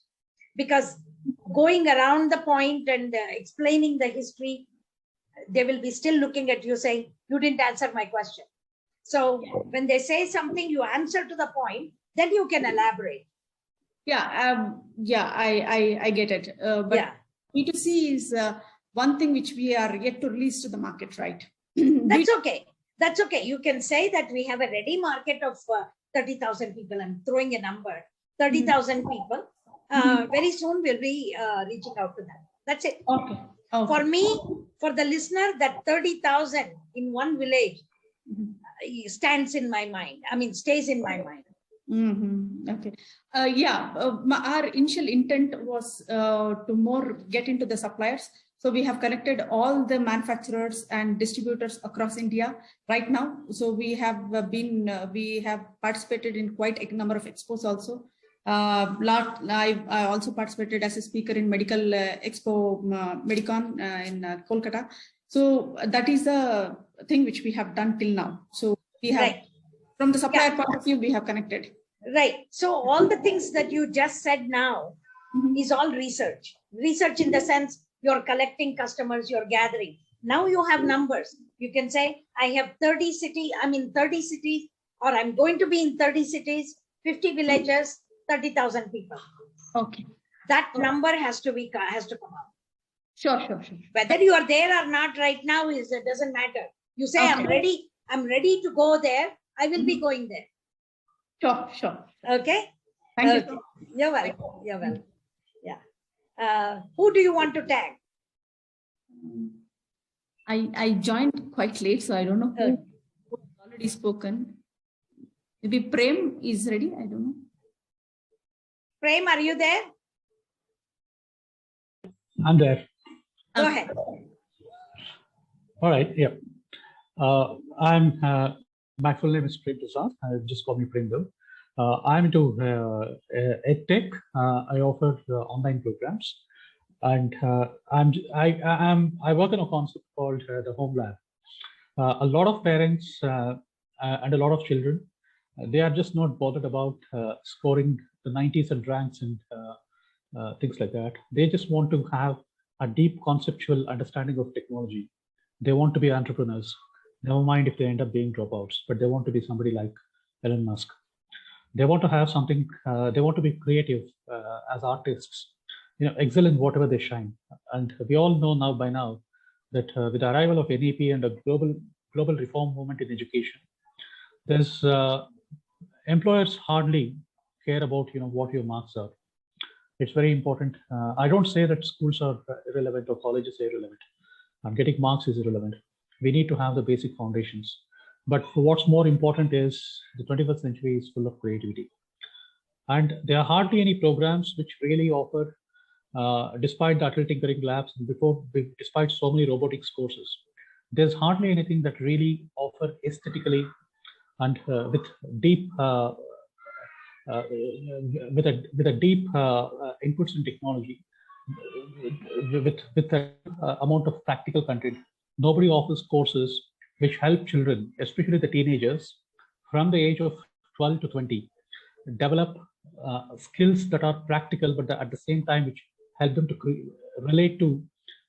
because going around the point and explaining the history, they will be still looking at you saying, you didn't answer my question. So when they say something, you answer to the point, then you can elaborate. I get it. But B2C is one thing which we are yet to release to the market, right? That's okay. That's okay. You can say that we have a ready market of 30,000 people. I'm throwing a number, 30,000 people. Very soon we'll be reaching out to them. That's it. Okay. For me, for the listener, that 30,000 in one village stands in my mind. I mean, stays in my mind. Okay. Our initial intent was to more get into the suppliers. So we have connected all the manufacturers and distributors across India right now. So we have we have participated in quite a number of expos also. I also participated as a speaker in Medical Expo Medicon in Kolkata. So that is the thing which we have done till now. So we have, from the supplier point of view, we have connected. Right. So all the things that you just said now is all research. Research in the sense you're collecting customers, you're gathering. Now you have numbers. You can say, I have 30 cities, I'm in 30 cities, or I'm going to be in 30 cities, 50 villages, 30,000 people. Okay. That number has to come out. Sure. Whether you are there or not right now it doesn't matter. You say, I'm ready to go there. I will be going there. Sure. Okay. Thank you. You're welcome. Yeah. Who do you want to tag? I joined quite late, so I don't know who already spoken. Maybe Prem is ready. I don't know. Prem, are you there? I'm there. Go ahead. All right. Yeah. My full name is Prem Prasad. Just call me Prem though. I'm into EdTech. I offer online programs, and I work on a concept called the Home Lab. A lot of parents and a lot of children, they are just not bothered about scoring the 90s and ranks and things like that. They just want to have a deep conceptual understanding of technology. They want to be entrepreneurs. Never mind if they end up being dropouts, but they want to be somebody like Elon Musk. They want to have something, they want to be creative as artists, excel in whatever they shine. And we all know now by now that with the arrival of NEP and a global reform movement in education, there's employers hardly care about what your marks are. It's very important. I don't say that schools are irrelevant or colleges are irrelevant. Getting marks is irrelevant. We need to have the basic foundations. But for what's more important is the 21st century is full of creativity. And there are hardly any programs which really offer, despite the Atal Tinkering Labs, and despite so many robotics courses, there's hardly anything that really offer aesthetically and with deep inputs in technology, with an amount of practical content. Nobody offers courses which help children, especially the teenagers, from the age of 12 to 20, develop skills that are practical, but at the same time, which help them to relate to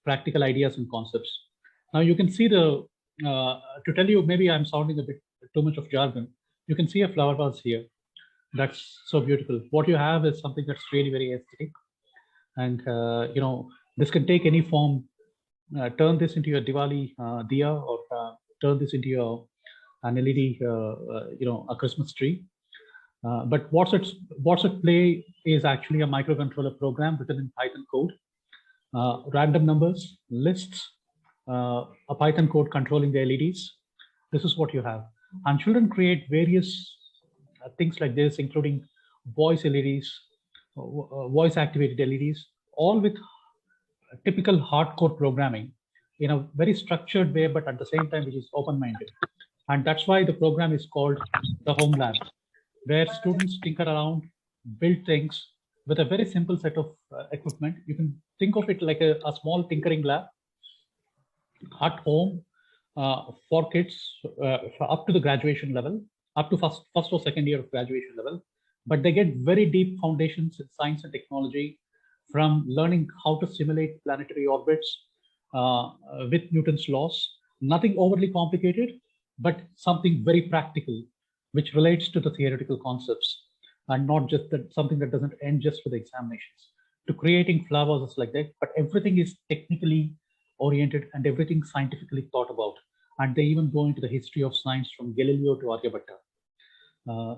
practical ideas and concepts. Now you can see to tell you, maybe I'm sounding a bit too much of jargon. You can see a flower vase here. That's so beautiful. What you have is something that's really very aesthetic. And, this can take any form. Turn this into your Diwali diya, or turn this into an LED, a Christmas tree. But what's at play is actually a microcontroller program written in Python code, random numbers, lists, a Python code controlling the LEDs. This is what you have. And children create various things like this, including voice LEDs, voice activated LEDs, all with typical hardcore programming in a very structured way, but at the same time, which is open-minded. And that's why the program is called the Home Lab, where students tinker around, build things with a very simple set of equipment. You can think of it like a small tinkering lab at home for kids up to the graduation level, up to first or second year of graduation level. But they get very deep foundations in science and technology, from learning how to simulate planetary orbits with Newton's laws. Nothing overly complicated, but something very practical, which relates to the theoretical concepts, and not just something that doesn't end just with examinations. To creating flowers like that, but everything is technically oriented and everything scientifically thought about. And they even go into the history of science from Galileo to Aryabhatta.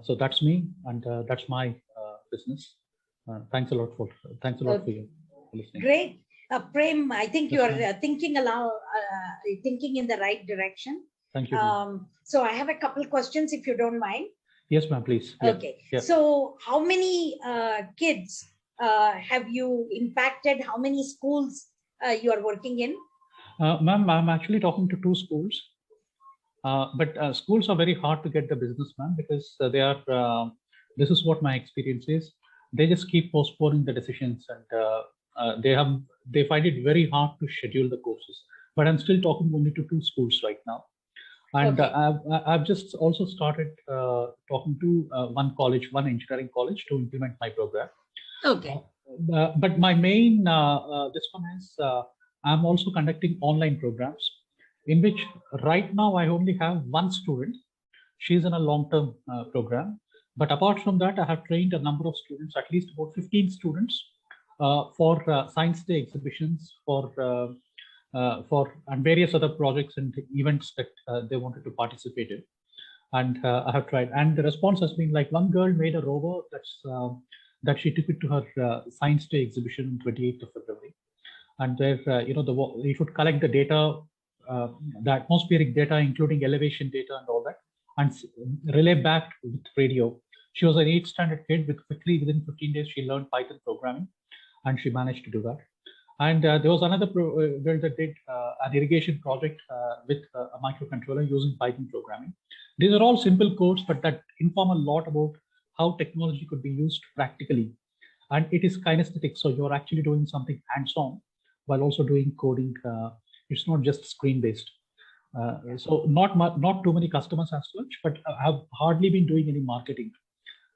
So that's me, and that's my business. Thanks a lot for you listening. Great. Prem, I think you are thinking in the right direction. Thank you. So I have a couple questions, if you don't mind. Yes, ma'am, please. Okay. Yeah. So how many kids have you impacted? How many schools you are working in? Ma'am, I'm actually talking to 2 schools. But schools are very hard to get the business, ma'am, because they are, this is what my experience is. They just keep postponing the decisions, and they find it very hard to schedule the courses. But I'm still talking only to 2 schools right now. And I've just also started talking to one engineering college, to implement my program. Okay. But my main, this one is, I'm also conducting online programs, in which right now I only have 1 student. She's in a long-term program. But apart from that, I have trained a number of students, at least about 15 students, for Science Day exhibitions, and various other projects and events that they wanted to participate in. And I have tried, and the response has been like, one girl made a rover that she took it to her Science Day exhibition on 28th of February. And there, you should collect the data, the atmospheric data, including elevation data and all that, and relay back with radio. She was an 8th standard kid. Within 15 days, she learned Python programming, and she managed to do that. And there was another girl that did an irrigation project with a microcontroller using Python programming. These are all simple codes, but that inform a lot about how technology could be used practically. And it is kinesthetic, so you're actually doing something hands-on while also doing coding. It's not just screen-based. So not too many customers as such, but I've hardly been doing any marketing.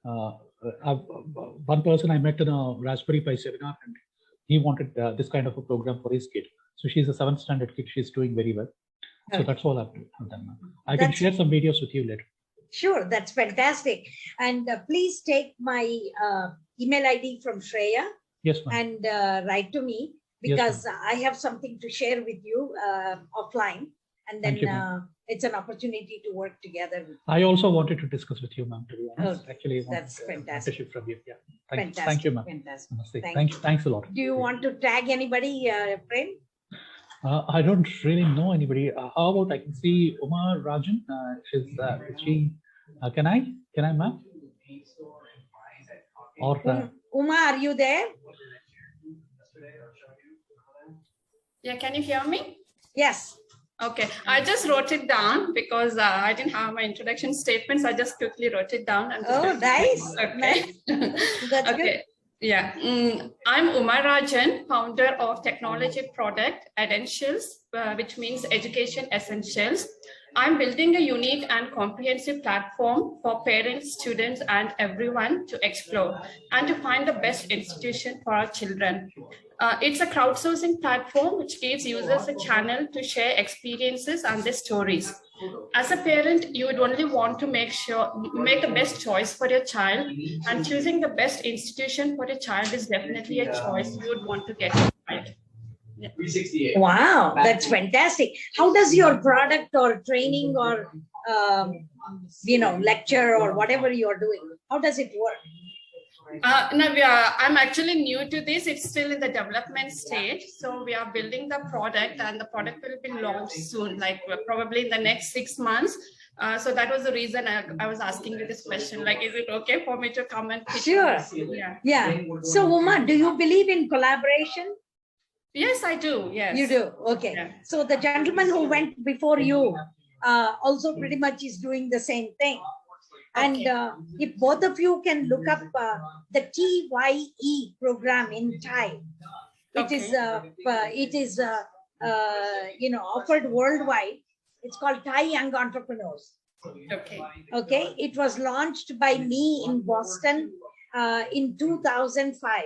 One person I met in a Raspberry Pi seminar, and he wanted this kind of a program for his kid. So she's a 7th standard kid. She's doing very well. So that's all I've done, ma'am. I can share some videos with you later. Sure, that's fantastic. And please take my email ID from Shreya. Yes, ma'am. And write to me, because I have something to share with you offline. And then it's an opportunity to work together. I also wanted to discuss with you, ma'am, to be honest. Oh, Actually, that's fantastic. Mentorship from you. Yeah. Fantastic. Thank you, ma'am. Fantastic. Thank you. Thanks a lot. Do you want to tag anybody, Prem? I don't really know anybody. How about I can see Uma Rajan? Can I, ma'am? Or Uma, are you there? Yeah, can you hear me? Yes. Okay, I just wrote it down because I didn't have my introduction statements. I just quickly wrote it down. And nice. Okay. That's okay. Good. Yeah, I'm Uma Rajan, founder of technology product Essentials, which means education essentials. I'm building a unique and comprehensive platform for parents, students, and everyone to explore and to find the best institution for our children. It's a crowdsourcing platform which gives users a channel to share experiences and their stories. As a parent, you would only want to make the best choice for your child, and choosing the best institution for your child is definitely a choice you would want to get right. Yeah. Wow, that's fantastic. How does your product or training or lecture or whatever you're doing, how does it work? No, I'm actually new to this. It's still in the development stage. So we are building the product, and the product will be launched soon, like probably in the next 6 months. So that was the reason I was asking you this question. Like, is it okay for me to come and pitch? Sure. Yeah. Yeah. So, Uma, do you believe in collaboration? Yes, I do. Yes. You do. Okay. Yeah. So the gentleman who went before you also pretty much is doing the same thing. And if both of you can look up the TYE program in Thai, it is offered worldwide. It's called Thai Young Entrepreneurs. Okay. Okay. It was launched by me in Boston in 2005.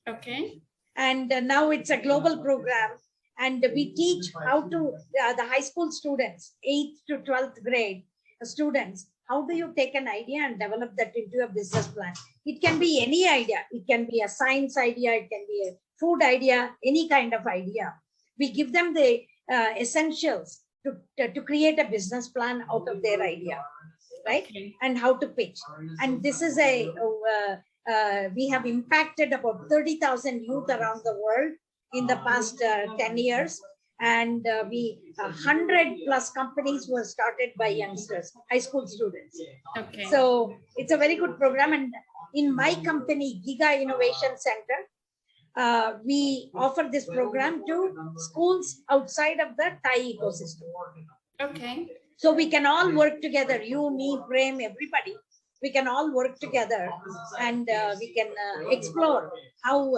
Okay. And now it's a global program. And we teach how to the high school students, 8th to 12th grade students, how do you take an idea and develop that into a business plan? It can be any idea. It can be a science idea. It can be a food idea, any kind of idea. We give them the essentials to create a business plan out of their idea, right? Okay. And how to pitch. And this is we have impacted about 30,000 youth around the world in the past 10 years. And 100+ companies were started by youngsters, high school students. Okay. So it's a very good program. And in my company, Giga Innovation Center, we offer this program to schools outside of the Thai ecosystem. Okay. So we can all work together, you, me, Prem, everybody. We can all work together, and we can explore how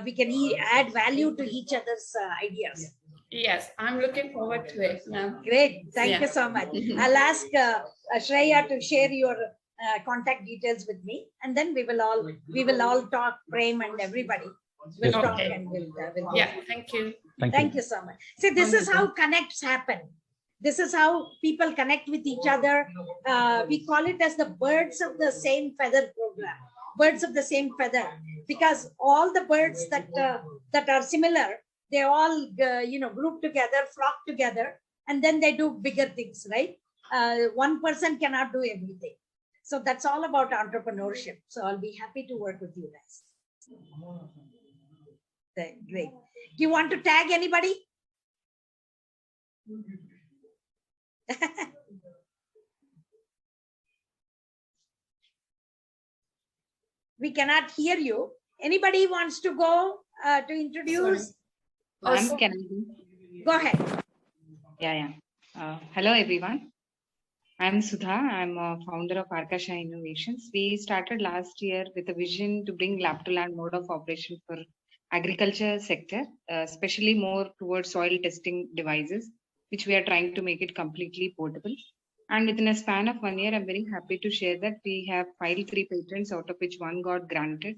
we can add value to each other's ideas. Yes, I'm looking forward to it. Yeah. Great. Thank you so much. I'll ask Shreya to share your contact details with me, and then we will all talk, Prem and everybody. We'll talk and we'll yeah, thank you. Thank you so much. See, this is how connects happen. This is how people connect with each other. We call it as the birds of the same feather program. Birds of the same feather, because all the birds that are similar, they all group together, flock together, and then they do bigger things, right? One person cannot do everything. So that's all about entrepreneurship. So I'll be happy to work with you guys. Great. Do you want to tag anybody? We cannot hear you. Anybody wants to go to introduce? Ma'am, can I do? Go ahead. Yeah. Hello, everyone. I'm Sudha. I'm a founder of Arkasha Innovations. We started last year with a vision to bring lab-to-land mode of operation for agriculture sector, especially more towards soil testing devices, which we are trying to make it completely portable. And within a span of 1 year, I'm very happy to share that we have filed 3 patents, out of which 1 got granted.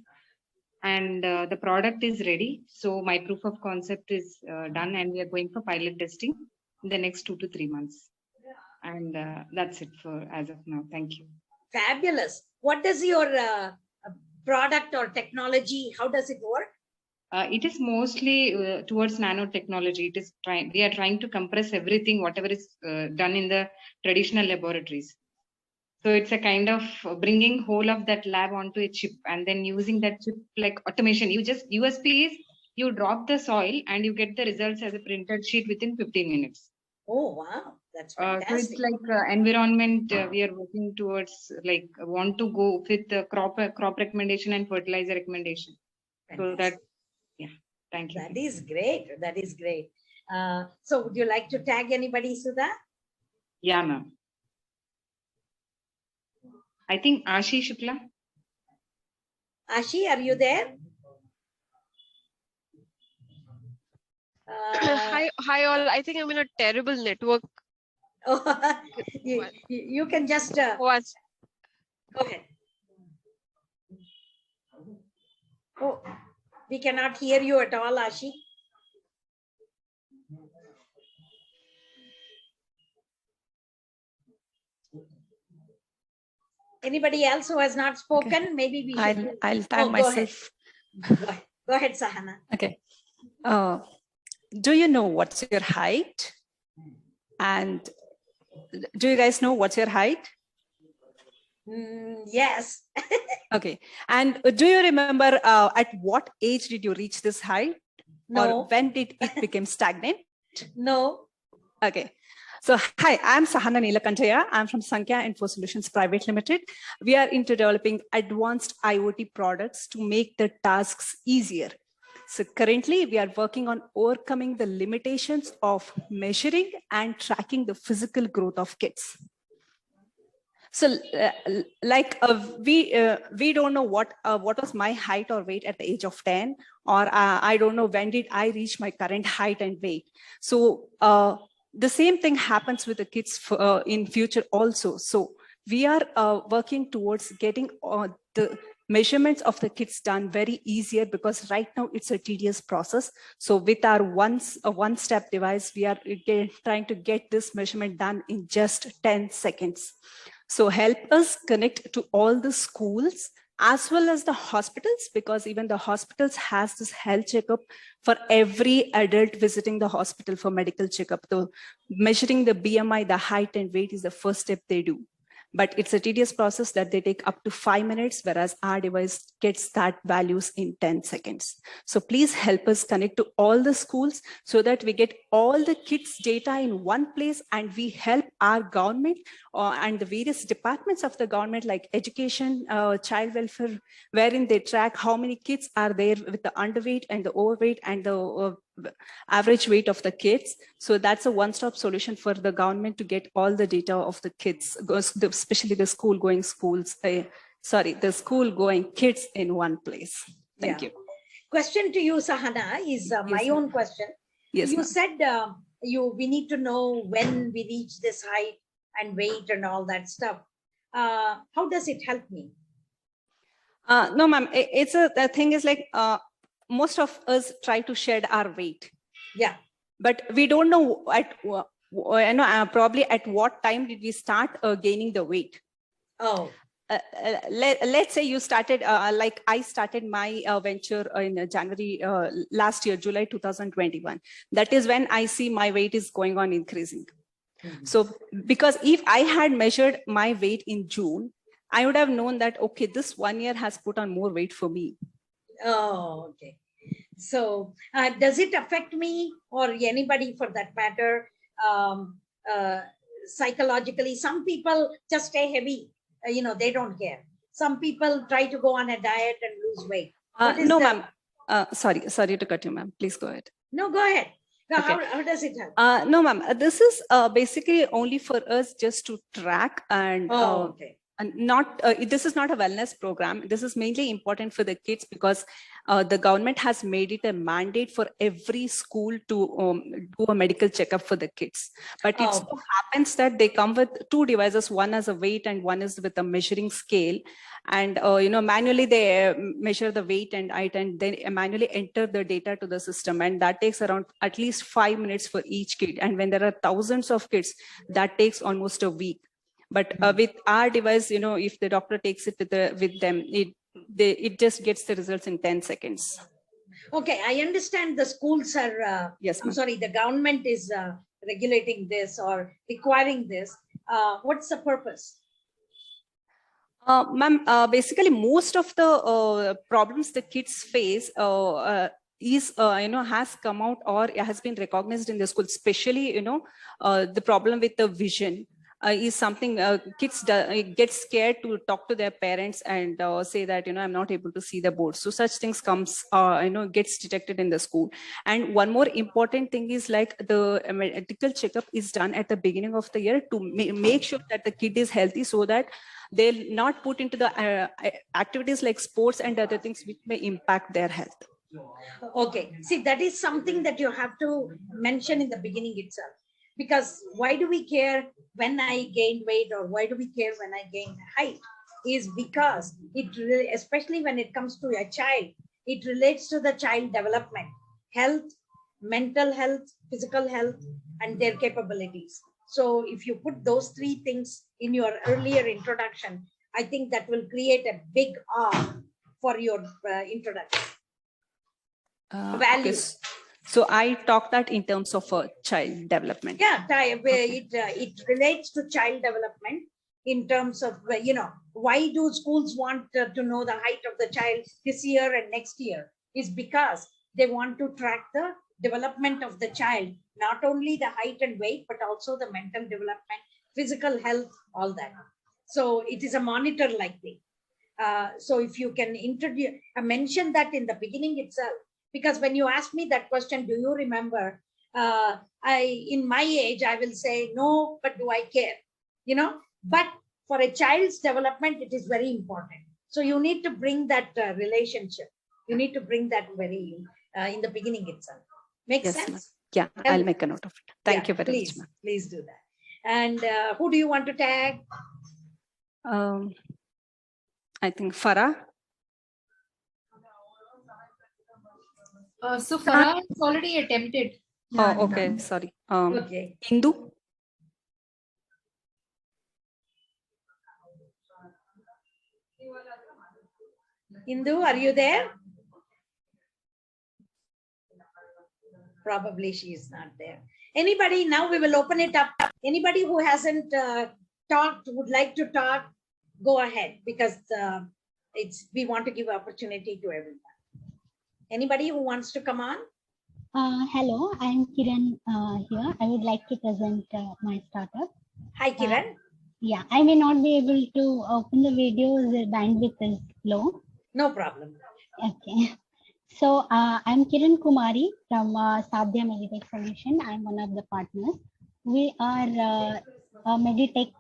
And the product is ready. So my proof of concept is done, and we are going for pilot testing in the next 2 to 3 months. And that's it for as of now. Thank you. Fabulous. What does your product or technology, how does it work? It is mostly towards nanotechnology. We are trying to compress everything, whatever is done in the traditional laboratories. So it's a kind of bringing whole of that lab onto a chip and then using that chip like automation. USP is you drop the soil and you get the results as a printed sheet within 15 minutes. Oh, wow. That's fantastic. So it's like environment we are working towards, like want to go with the crop recommendation and fertilizer recommendation. Fantastic. So that, yeah, thank you. That is great. That is great. So would you like to tag anybody, Sudha? Yeah, ma'am. I think Ashi Shukla. Ashi, are you there? Hi all. I think I'm in a terrible network. You can just go ahead. Oh, we cannot hear you at all, Ashi. Anybody else who has not spoken? Okay. Maybe we should. I'll tag myself. Go ahead, Sahana. Okay. Do you know what's your height? And do you guys know what's your height? Yes. Okay. And do you remember at what age did you reach this height? No. Or when did it become stagnant? No. Okay. So, hi, I'm Sahana Neelakantaya. I'm from Sankhya Info Solutions Private Limited. We are into developing advanced IoT products to make the tasks easier. So currently we are working on overcoming the limitations of measuring and tracking the physical growth of kids. So we don't know what was my height or weight at the age of 10, or I don't know when did I reach my current height and weight. So the same thing happens with the kids in future also. So we are working towards getting the measurements of the kids done very easier, because right now it's a tedious process. So with our one-step device, we are trying to get this measurement done in just 10 seconds. So help us connect to all the schools as well as the hospitals, because even the hospitals has this health checkup for every adult visiting the hospital for medical checkup. So measuring the BMI, the height and weight is the first step they do. But it's a tedious process that they take up to 5 minutes, whereas our device gets that values in 10 seconds. So please help us connect to all the schools so that we get all the kids' data in one place, and we help our government and the various departments of the government like education, child welfare, wherein they track how many kids are there with the underweight and the overweight and the average weight of the kids. So that's a one-stop solution for the government to get all the data of the kids, especially the school-going kids in one place. Thank you. Question to you, Sahana, is my own question. Yes, you said we need to know when we reach this height and weight and all that stuff. How does it help me? No, ma'am. The thing is like most of us try to shed our weight. Yeah. But we don't know probably at what time did we start gaining the weight. Oh. Let's say you started, like I started my venture in January last year, July 2021. That is when I see my weight is going on increasing. Mm-hmm. So because if I had measured my weight in June, I would have known that, okay, this 1 year has put on more weight for me. Oh, okay. So does it affect me or anybody for that matter psychologically? Some people just stay heavy, they don't care. Some people try to go on a diet and lose weight. No, ma'am. Sorry to cut you, ma'am. Please go ahead. No, go ahead. No, okay. How does it help? No, ma'am. This is basically only for us just to track and okay. this is not a wellness program. This is mainly important for the kids because the government has made it a mandate for every school to do a medical checkup for the kids. But it so happens that they come with two devices, one as a weight and one is with a measuring scale. And manually they measure the weight and height and then manually enter the data to the system. And that takes around at least 5 minutes for each kid. And when there are thousands of kids, that takes almost a week. But with our device, if the doctor takes it with them, it just gets the results in 10 seconds. Okay, I understand the schools are, yes, I'm sorry, the government is regulating this or requiring this. What's the purpose? Ma'am, basically most of the problems the kids face has come out or has been recognized in the school, especially, the problem with the vision. Is something kids get scared to talk to their parents and say that I'm not able to see the board. So such things comes gets detected in the school. And one more important thing is like the medical checkup is done at the beginning of the year to make sure that the kid is healthy, so that they'll not put into the activities like sports and other things which may impact their health. Okay, see, that is something that you have to mention in the beginning itself. Because why do we care when I gain weight or why do we care when I gain height? Is because it really, especially when it comes to a child, it relates to the child development, health, mental health, physical health, and their capabilities. So if you put those three things in your earlier introduction, I think that will create a big R for your introduction. Values. Okay. So I talk that in terms of child development. Yeah, it relates to child development in terms of, why do schools want to know the height of the child this year and next year? Is because they want to track the development of the child, not only the height and weight, but also the mental development, physical health, all that. So it is a monitor like thing. So if you can mention that in the beginning itself, because when you ask me that question, do you remember? In my age, I will say no, but do I care? But for a child's development, it is very important. So you need to bring that relationship. You need to bring that very in the beginning itself. Makes sense? Yeah, I'll make a note of it. Thank you very much. Ma'am. Please do that. And who do you want to tag? I think Farah. So Farah is already attempted. Oh, okay. Sorry. Okay. Hindu. Hindu, are you there? Probably she is not there. Anybody, now we will open it up. Anybody who hasn't talked, would like to talk, go ahead, because we want to give opportunity to everyone. Anybody who wants to come on? Hello, I'm Kiran here. I would like to present my startup. Hi, Kiran. Yeah, I may not be able to open the video. The bandwidth is low. No problem. Okay. So I'm Kiran Kumari from Sadhya Meditech Solution. I'm one of the partners. We are a Meditech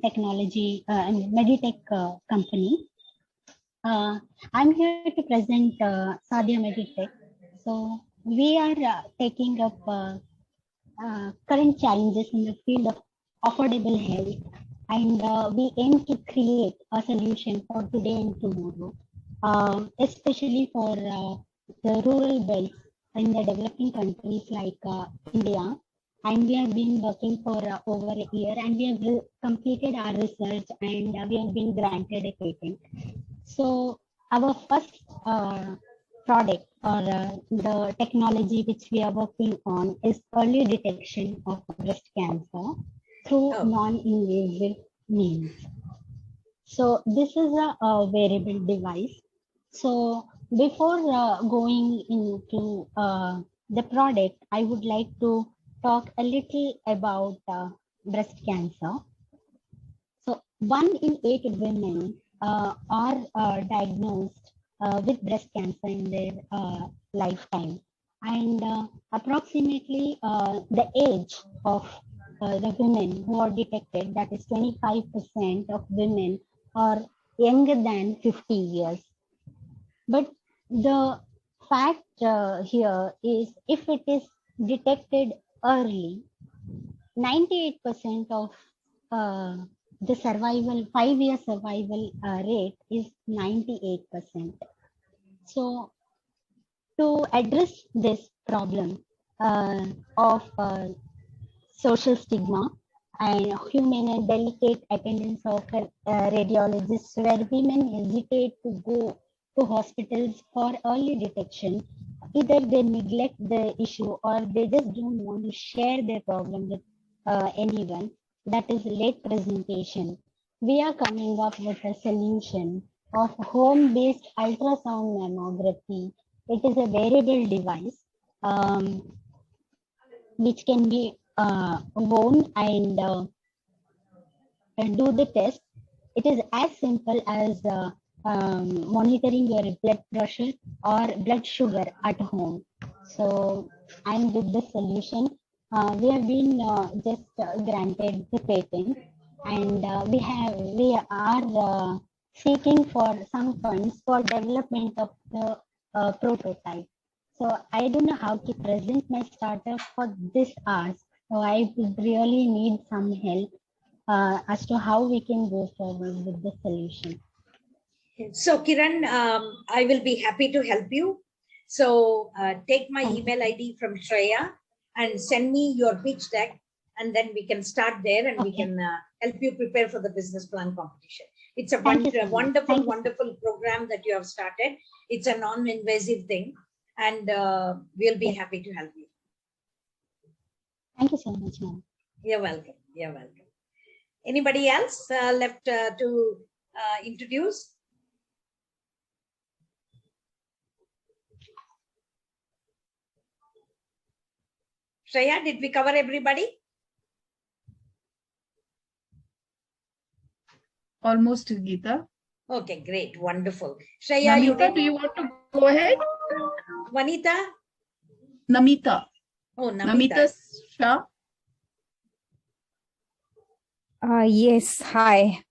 technology, Meditech company. I'm here to present Sadhya Meditech. So we are taking up current challenges in the field of affordable health, and we aim to create a solution for today and tomorrow, especially for the rural belts in the developing countries like India. And we have been working for over a year, and we have completed our research, and we have been granted a patent. So our first product or the technology which we are working on is early detection of breast cancer through non-invasive means. So this is a wearable device. So before going into the product, I would like to talk a little about breast cancer. So 1 in 8 women are diagnosed with breast cancer in their lifetime, and approximately the age of the women who are detected, that is 25% of women are younger than 50 years. But the fact here is if it is detected early, 98% of the survival, 5-year survival rate is 98%. So to address this problem of social stigma and human and delicate attendance of radiologists, where women hesitate to go to hospitals for early detection, either they neglect the issue or they just don't want to share their problem with anyone. That is late presentation. We are coming up with a solution of home-based ultrasound mammography. It is a wearable device which can be worn and do the test. It is as simple as monitoring your blood pressure or blood sugar at home. So, and with this solution, we have been just granted the patent, and we are seeking for some funds for development of the prototype. So I don't know how to present my startup for this ask. So I would really need some help as to how we can go forward with the solution. So Kiran, I will be happy to help you. So take my email ID from Shreya and send me your pitch deck, and then we can start there and we can help you prepare for the business plan competition. It's a wonderful program that you have started. It's a non-invasive thing, and we'll be happy to help you. Thank you so much, ma'am. You're welcome. You're welcome. Anybody else left to introduce? Shreya, did we cover everybody? Almost, Geeta. Okay, great, wonderful. Shreya, Namita, do you want to go ahead? Vanita? Namita. Oh, Namita. Namita Shah. Yes, hi.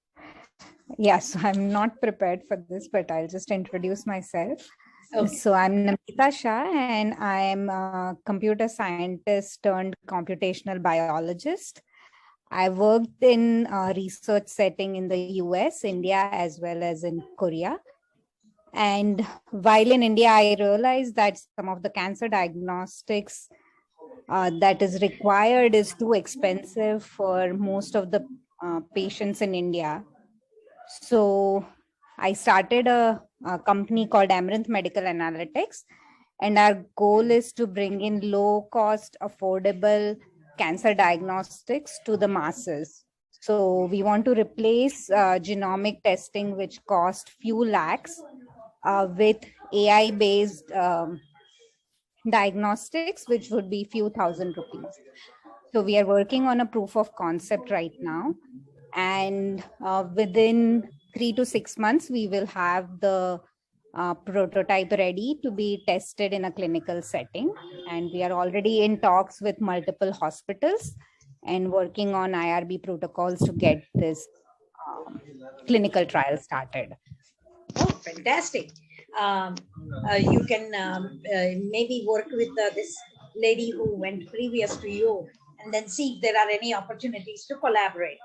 Yes, I'm not prepared for this, but I'll just introduce myself. Okay. So I'm Namita Shah, and I'm a computer scientist turned computational biologist. I worked in a research setting in the US, India, as well as in Korea. And while in India, I realized that some of the cancer diagnostics that is required is too expensive for most of the patients in India. So I started a company called Amaranth Medical Analytics, and our goal is to bring in low cost, affordable cancer diagnostics to the masses. So we want to replace genomic testing, which cost few lakhs, with AI-based diagnostics, which would be few thousand rupees. So we are working on a proof of concept right now. And within 3 to 6 months, we will have the prototype ready to be tested in a clinical setting. And we are already in talks with multiple hospitals and working on IRB protocols to get this clinical trial started. Oh, fantastic. You can maybe work with this lady who went previous to you and then see if there are any opportunities to collaborate.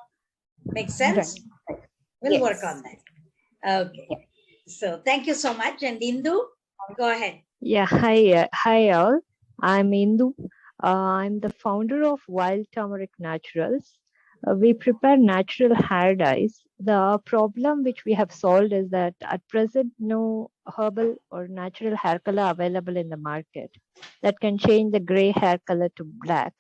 Makes sense? Right. We'll work on that. Okay. Yeah. So thank you so much. And Indu, go ahead. Yeah, hi all. I'm Indu. I'm the founder of Wild Turmeric Naturals. We prepare natural hair dyes. The problem which we have solved is that at present, no herbal or natural hair color available in the market that can change the gray hair color to black.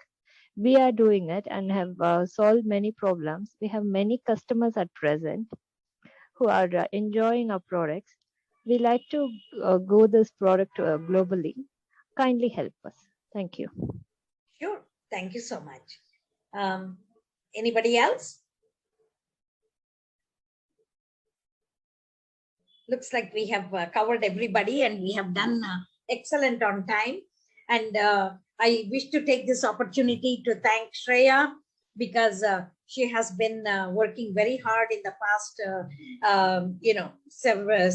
We are doing it and have solved many problems. We have many customers at present who are enjoying our products. We like to go this product globally. Kindly help us. Thank you. Sure. Thank you so much. Anybody else? Looks like we have covered everybody and we have done excellent on time. And I wish to take this opportunity to thank Shreya because she has been working very hard in the past,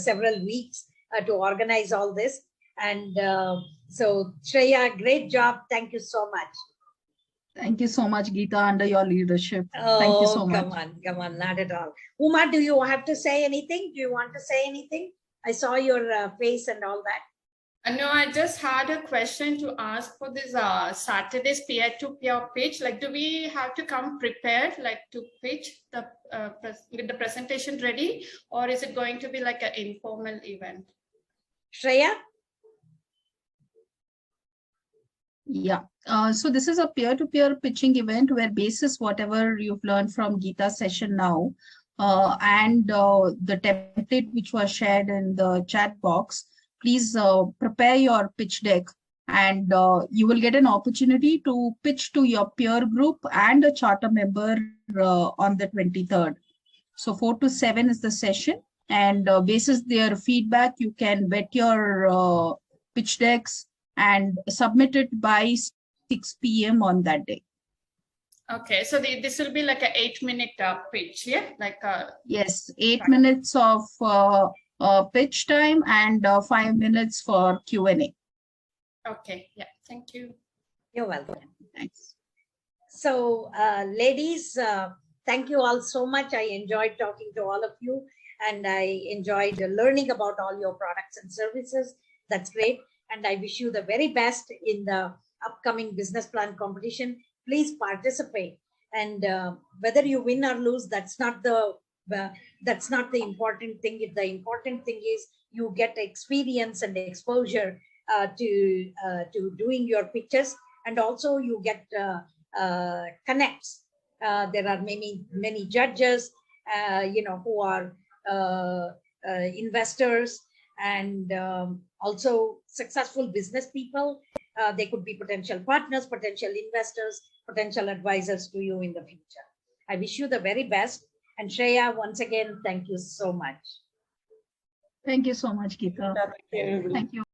several weeks to organize all this. And so Shreya, great job. Thank you so much. Thank you so much, Geeta, under your leadership. Thank you so much. Come on, not at all. Uma, do you have to say anything? Do you want to say anything? I saw your face and all that. No, I just had a question to ask for this Saturday's peer-to-peer pitch. Like, do we have to come prepared, like to pitch the with the presentation ready, or is it going to be like an informal event? Shreya? Yeah. So this is a peer-to-peer pitching event where basis whatever you've learned from Geeta's session now, and the template which was shared in the chat box, please prepare your pitch deck, and you will get an opportunity to pitch to your peer group and a charter member on the 23rd. So 4 to 7 is the session, and basis their feedback, you can vet your pitch decks and submit it by 6 p.m. on that day. Okay, so this will be like an 8-minute pitch, yeah? Like yes, 8 minutes of pitch time and 5 minutes for Q&A. Okay, yeah, thank you. You're welcome. Thanks. So, ladies, thank you all so much. I enjoyed talking to all of you, and I enjoyed learning about all your products and services. That's great. And I wish you the very best in the upcoming business plan competition. Please participate. And whether you win or lose, that's not the important thing. The important thing is you get experience and exposure to doing your pitches, and also you get connects. There are many judges, who are investors, and also successful business people. They could be potential partners, potential investors, potential advisors to you in the future. I wish you the very best. And Shreya, once again, thank you so much. Thank you so much, Geeta. Thank you.